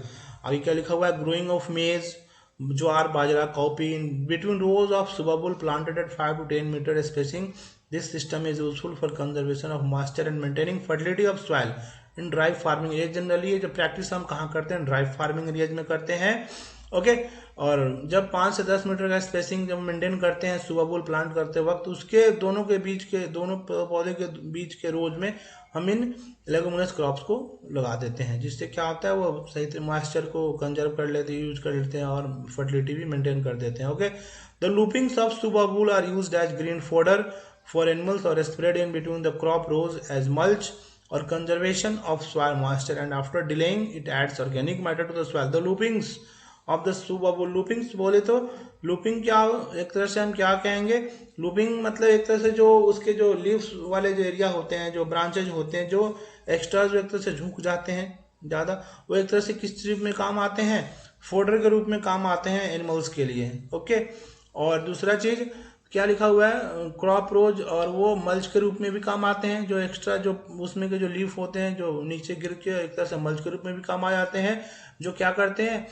आगे क्या लिखा हुआ है, growing of maize jowar bajra crop in between rows of subabul planted at 5 to 10 metre spacing. This system is useful for conservation of moisture and maintaining fertility of soil in dry farming area. Generally ये जो practice हम कहाँ करते हैं, dry farming areas में करते हैं। Okay और जब 5 से 10 मीटर का स्पेसिंग जब मेंटेन करते हैं सुबबुल प्लांट करते वक्त, उसके दोनों के बीच के, दोनों पौधे के बीच के रोज में हम इन लेगुमिनस क्रॉप्स को लगा देते हैं, जिससे क्या होता है वो सही मॉइस्चर को कंजर्व कर लेते हैं, यूज कर लेते हैं और फर्टिलिटी भी मेंटेन कर देते हैं। Okay the loppings of subabul are used as green fodder for animals और spread in between the crop rows as mulch or conservation of soil moisture, and after delaying it adds organic matter to the soil. The loopings of the सुबबुल, लूपिंग्स बोले तो looping क्या, एक तरह से हम क्या कहेंगे, लूपिंग मतलब एक तरह से जो उसके जो लीव्स वाले जो एरिया होते हैं, जो ब्रांचेज होते हैं, जो एक्स्ट्रा जो एक तरह से झुक जाते हैं ज़्यादा, वो एक तरह से किस चीज में काम आते हैं, फोडर के रूप में काम आते हैं एनिमल्स के लिए। ओके और दूसरा चीज क्या लिखा हुआ है, क्रॉप रोज, और वो मल्च के रूप में भी काम आते हैं, जो एक्स्ट्रा जो उसमें के जो लीफ होते हैं जो नीचे गिर के एक तरह से मल्च के रूप में भी काम आ जाते हैं, जो क्या करते हैं,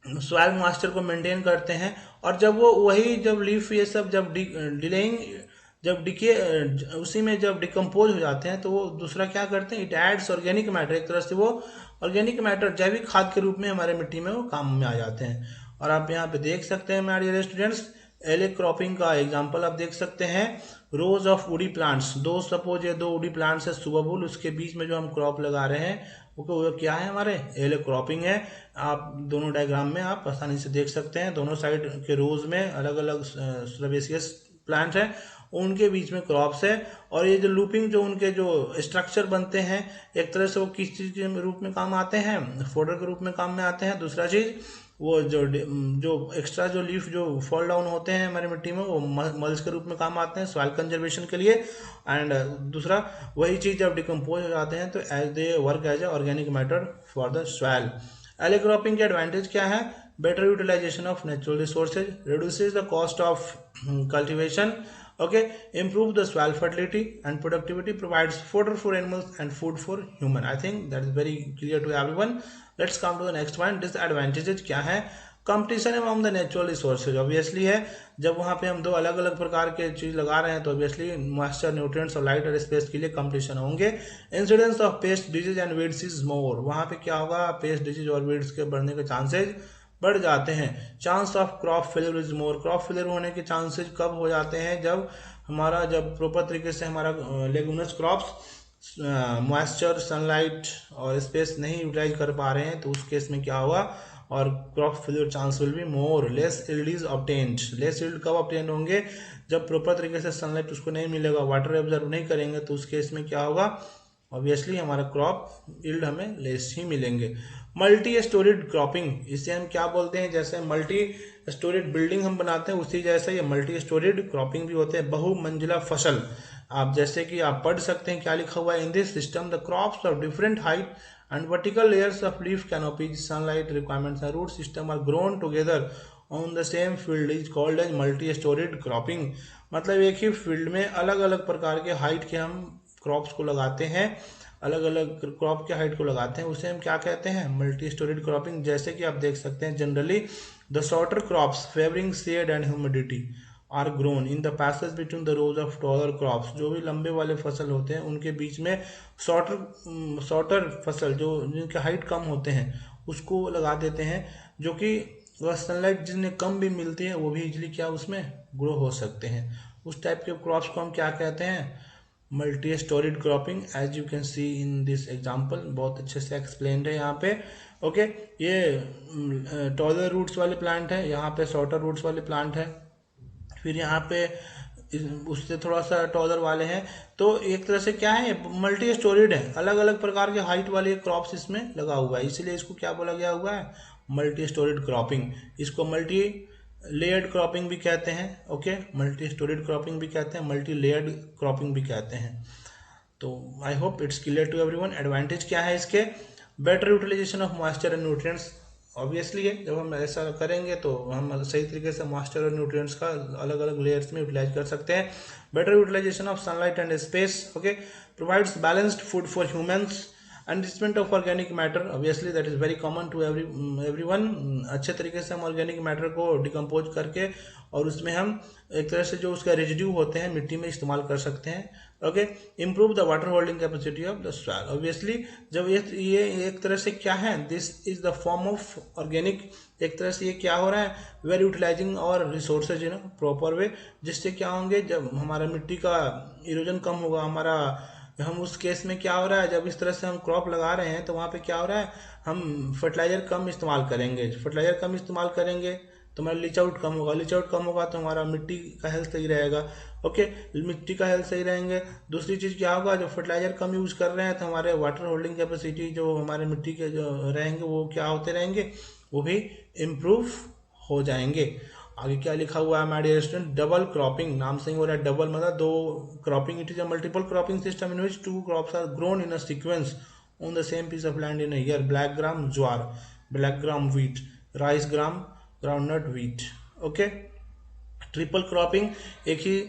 सॉइल मॉइस्चर को मेंटेन करते हैं। और जब वो वही जब लीफ ये सब जब डिलेइंग जब डिके उसी में जब डिकम्पोज हो जाते हैं तो वो दूसरा क्या करते हैं, इट एड्स ऑर्गेनिक मैटर, एक तरह से वो ऑर्गेनिक मैटर जैविक खाद के रूप में हमारे मिट्टी में वो काम में आ जाते हैं। और आप यहाँ पे देख सकते हैं हमारे डियर स्टूडेंट्स, एले क्रॉपिंग का एग्जांपल आप देख सकते हैं, रोज ऑफ वुडी प्लांट्स, दो सपोज ये दो वुडी प्लांट्स है सुबबुल, उसके बीच में जो हम क्रॉप लगा रहे हैं वो क्या है, हमारे एले क्रॉपिंग है। आप दोनों डायग्राम में आप आसानी से देख सकते हैं, दोनों साइड के रोज में अलग अलग स्लबेसियस प्लांट है, उनके बीच में क्रॉप्स है। और ये जो लूपिंग जो उनके जो स्ट्रक्चर बनते हैं, एक तरह से वो किस चीज के रूप में काम आते हैं, फोडर के रूप में काम में आते हैं। दूसरा चीज वो जो एक्स्ट्रा जो लीफ जो फॉल डाउन होते हैं हमारी मिट्टी में, वो मल्च के रूप में काम आते हैं सॉइल कंजर्वेशन के लिए। एंड दूसरा वही चीज जब डिकम्पोज हो जाते हैं तो as they work as a organic matter for the soil. Alley cropping के एडवांटेज क्या है, better utilization of natural resources, reduces the cost of cultivation, okay, improve the soil fertility and productivity, provides fodder for animals and food for human. I think that is very clear to everyone. Let's come to the next one. Disadvantages क्या है, competition among the natural resources obviously है, जब वहाँ पे हम दो अलग अलग प्रकार के चीज लगा रहे हैं तो ऑब्वियसली मॉइस्चर, न्यूट्रिएंट्स और लाइट और स्पेस के लिए कंपटीशन होंगे। Incidence of pest disease and weeds is more, वहाँ पे क्या होगा, पेस्ट डिजीज और वीड्स के बढ़ने के चांसेज बढ़ जाते हैं। Chance of crop failure is more, crop failure होने के चांसेस कब हो जाते हैं, जब हमारा जब प्रॉपर तरीके से हमारा लेगुमिनस क्रॉप्स मॉइस्चर, सनलाइट और स्पेस नहीं यूटिलाइज कर पा रहे हैं, तो उस केस में क्या होगा, और crop failure chance will be more. Less yield is obtained, less yield कब ऑब्टेन होंगे, जब प्रॉपर तरीके से सनलाइट उसको नहीं मिलेगा, वाटर एब्जॉर्ब नहीं करेंगे, तो उस केस में क्या होगा, ऑब्वियसली हमारा क्रॉप यील्ड हमें लेस ही मिलेंगे। मल्टी स्टोरेड क्रॉपिंग, इसे हम क्या बोलते हैं, जैसे मल्टी स्टोरेड बिल्डिंग हम बनाते हैं उसी जैसा ये मल्टी स्टोरेड क्रॉपिंग भी होते हैं, बहुमंजिला फसल। आप जैसे कि आप पढ़ सकते हैं क्या लिखा हुआ है, in this system the crops of different height and vertical layers of leaf canopies, sunlight requirements and root system are grown together on the same field is called as multi storeyed cropping. मतलब एक ही field में अलग अलग प्रकार के height के हम crops को लगाते हैं, अलग अलग क्रॉप के हाइट को लगाते हैं, उसे हम क्या कहते हैं, मल्टी स्टोरेड क्रॉपिंग। जैसे कि आप देख सकते हैं, generally the shorter crops favouring shade and humidity are grown in the passage between the rows of taller crops, जो भी लंबे वाले फसल होते हैं उनके बीच में शॉर्टर फसल जो जिनके हाइट कम होते हैं उसको लगा देते हैं, जो कि वह सनलाइट जिन्हें कम भी मिलती है वो भी इजिली क्या उसमें ग्रो हो सकते हैं। उस टाइप के क्रॉप्स को हम क्या कहते हैं, multi storeyed cropping. As you can see in this example, बहुत अच्छे से एक्सप्लेन्ड है यहाँ पे। ओके ये टॉलर रूट्स वाले प्लांट है, यहाँ पे शॉर्टर रूट्स वाले प्लांट है, फिर यहाँ पे उससे थोड़ा सा टॉलर वाले हैं। तो एक तरह से क्या है, मल्टी स्टोरेड है, अलग अलग प्रकार के हाइट वाले क्रॉप्स इसमें लगा हुआ है, इसलिए इसको क्या बोला गया हुआ है, मल्टी स्टोरेड क्रॉपिंग। इसको मल्टी लेयर्ड क्रॉपिंग भी कहते हैं, ओके, मल्टी स्टोरेड क्रॉपिंग भी कहते हैं, मल्टी लेयर्ड क्रॉपिंग भी कहते हैं। तो I hope it's clear to everyone. Advantage क्या है इसके, better utilization of moisture and nutrients, obviously है, जब हम ऐसा करेंगे तो हम सही तरीके से मॉइस्चर और न्यूट्रिएंट्स का अलग अलग लेयर्स में यूटिलाइज कर सकते हैं. Better utilization of sunlight and space. Okay, provides balanced food for humans. Enrichment of organic matter, obviously that is very common to everyone. अच्छे तरीके से हम ऑर्गेनिक मैटर को डिकम्पोज करके और उसमें हम एक तरह से जो उसका रेजिड्यू होते हैं मिट्टी में इस्तेमाल कर सकते हैं. Okay, improve the water holding capacity of the soil. Obviously जब ये एक तरह से क्या है, this is the form of organic. एक तरह से ये क्या हो रहा है, वेर यूटिलाइजिंग और रिसोर्सेज इन प्रॉपर वे, जिससे क्या होंगे, जब हमारा मिट्टी का इरोजन कम होगा, हमारा हम उस केस में क्या हो रहा है, जब इस तरह से हम क्रॉप लगा रहे हैं तो वहाँ पे क्या हो रहा है, हम फर्टिलाइजर कम इस्तेमाल करेंगे. फर्टिलाइजर कम इस्तेमाल करेंगे तो हमारा लीच आउट कम होगा. लीच आउट कम होगा तो हमारा मिट्टी का हेल्थ सही रहेगा. ओके, मिट्टी का हेल्थ सही रहेंगे. दूसरी चीज़ क्या होगा, जब फर्टिलाइजर कम यूज कर रहे हैं तो हमारे वाटर होल्डिंग कैपेसिटी जो हमारे मिट्टी के जो रहेंगे वो क्या होते रहेंगे, वो भी इम्प्रूव हो जाएंगे. आगे क्या लिखा हुआ है my dear student, double cropping. नाम से ही हो रहा है डबल, मतलब दो cropping. It is a multiple cropping system in which two crops are grown in a sequence on the same piece of land in a year. Black gram jowar, black gram wheat, rice gram groundnut wheat. Okay, triple cropping, एक ही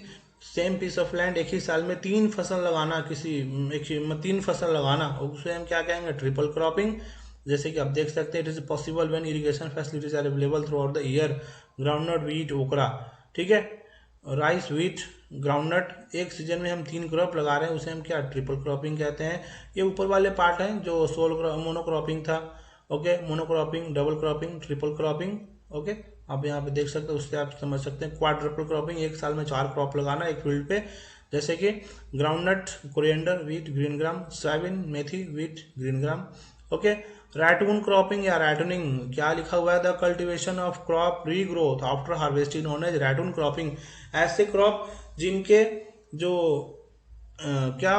same piece of land एक ही साल में तीन फसल लगाना, तीन फसल लगाना, उसे हम क्या कहेंगे, ट्रिपल क्रॉपिंग. जैसे कि आप देख सकते हैं, it is possible when irrigation facilities are available throughout the year. Groundnut wheat okra, ठीक है, राइस व्हीट ग्राउंडनट, एक सीजन में हम तीन क्रॉप लगा रहे हैं, उसे हम क्या ट्रिपल क्रॉपिंग कहते हैं. ये ऊपर वाले पार्ट हैं जो मोनोक्रॉपिंग था. Okay, monocropping, double cropping, triple cropping. Okay, आप यहाँ पे देख सकते हैं, उससे आप समझ सकते हैं. क्वाड्रपल क्रॉपिंग, एक साल में 4 क्रॉप लगाना एक फील्ड पे, जैसे कि groundnut, coriander, wheat, green gram, soybean, methi, wheat, green gram. Okay, ratoon cropping या रैटूनिंग, क्या लिखा हुआ है, the cultivation of crop regrowth after harvesting known as ratoon cropping. ऐसे क्रॉप जिनके जो क्या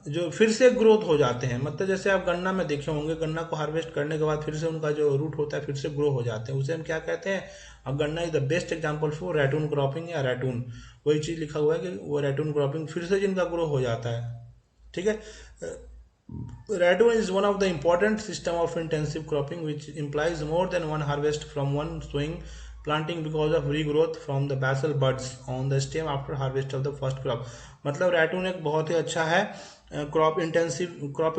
जो फिर से ग्रोथ हो जाते हैं, मतलब जैसे आप गन्ना में देखे होंगे, गन्ना को हार्वेस्ट करने के बाद फिर से उनका जो रूट होता है फिर से ग्रो हो जाते हैं, उसे हम क्या कहते हैं. और गन्ना is the best example for ratoon cropping या रैटून. वही चीज लिखा हुआ है कि वो रैटून क्रॉपिंग, फिर से जिनका ग्रो हो जाता है. ठीक है, ratoon is one of the important system of intensive cropping which implies more than one harvest from one sowing planting because of regrowth from the basal buds on the stem after harvest of the first crop. मतलब ratoon एक बहुत ही अच्छा है crop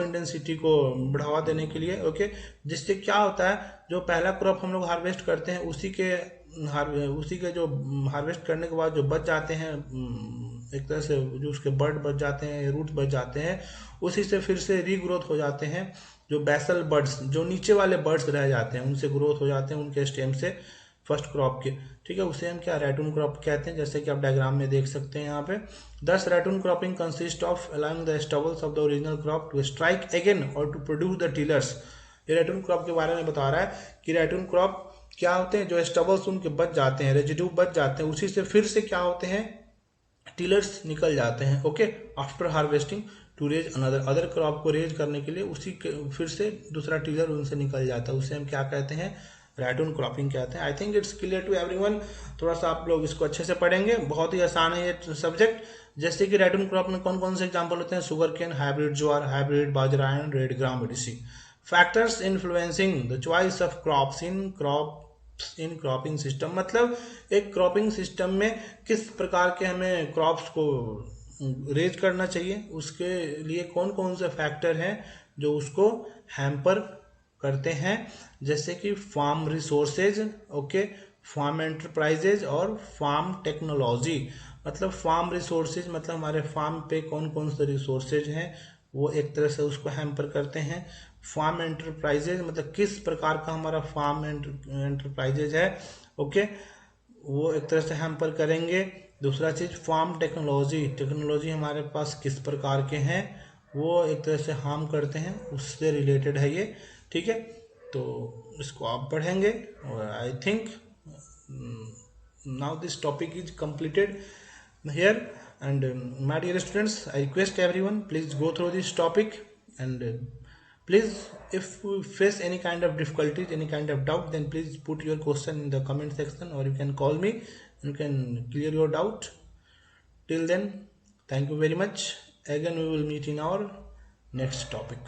intensity को बढ़ावा देने के लिए. ओके, जिससे क्या होता है, जो पहला क्रॉप हम लोग हार्वेस्ट करते हैं उसी के जो हार्वेस्ट करने के बाद जो बच जाते हैं, एक तरह से जो उसके बर्ड बच जाते हैं, रूट बच जाते हैं, उसी से फिर से रीग्रोथ हो जाते हैं. जो बेसल बर्ड्स, जो नीचे वाले बर्ड्स रह जाते हैं, उनसे ग्रोथ हो जाते हैं उनके स्टेम से फर्स्ट क्रॉप के. ठीक है, उसे हम क्या रैटून क्रॉप कहते हैं, जैसे कि आप डायग्राम में देख सकते हैं यहाँ पे. This ratoon cropping consist of allowing the stubbles of the original crop to strike again और टू प्रोड्यूस द टिलर्स. ये रैटून क्रॉप के बारे में बता रहा है कि रैटून क्रॉप क्या होते हैं, जो स्टबल्स उनके बच जाते हैं, रेजिड्यू बच जाते हैं, उसी से फिर से क्या होते हैं, टिलर्स निकल जाते हैं. Okay, after harvesting to raise other crop को रेज करने के लिए फिर से दूसरा टिलर उनसे निकल जाता है, उसे हम क्या कहते हैं, रैटून क्रॉपिंग कहते हैं. I think it's clear to everyone. थोड़ा सा आप लोग इसको अच्छे से पढ़ेंगे, बहुत ही आसान है ये सब्जेक्ट. जैसे कि रैटून क्रॉप में कौन कौन से एग्जांपल होते हैं, sugar cane, hybrid jowar, hybrid bajra and red gram etc. Factors influencing the choice of crops in cropping system, मतलब एक क्रॉपिंग सिस्टम में किस प्रकार के हमें क्रॉप्स को रेज करना चाहिए, उसके लिए कौन कौन से फैक्टर हैं जो उसको हैम्पर करते हैं. जैसे कि farm resources, okay, farm enterprises और फार्म टेक्नोलॉजी. मतलब फार्म रिसोर्सेज मतलब हमारे फार्म पे कौन कौन से रिसोर्सेज हैं, वो एक तरह से उसको हैम्पर करते हैं. फार्म एंटरप्राइजेज मतलब किस प्रकार का हमारा फार्म एंटरप्राइजेज है, ओके, वो एक तरह से हैम्पर करेंगे. दूसरा चीज फार्म टेक्नोलॉजी हमारे पास किस प्रकार के हैं, वो एक तरह से हार्म करते हैं, उससे रिलेटेड है ये. ठीक है, तो इसको आप पढ़ेंगे और I think now this topic is completed here. and my dear students, I request everyone, please go through this topic, and please, if you face any kind of difficulties, any kind of doubt, then please put your question in the comment section, or you can call me, you can clear your doubt. Till then, thank you very much. Again we will meet in our next topic.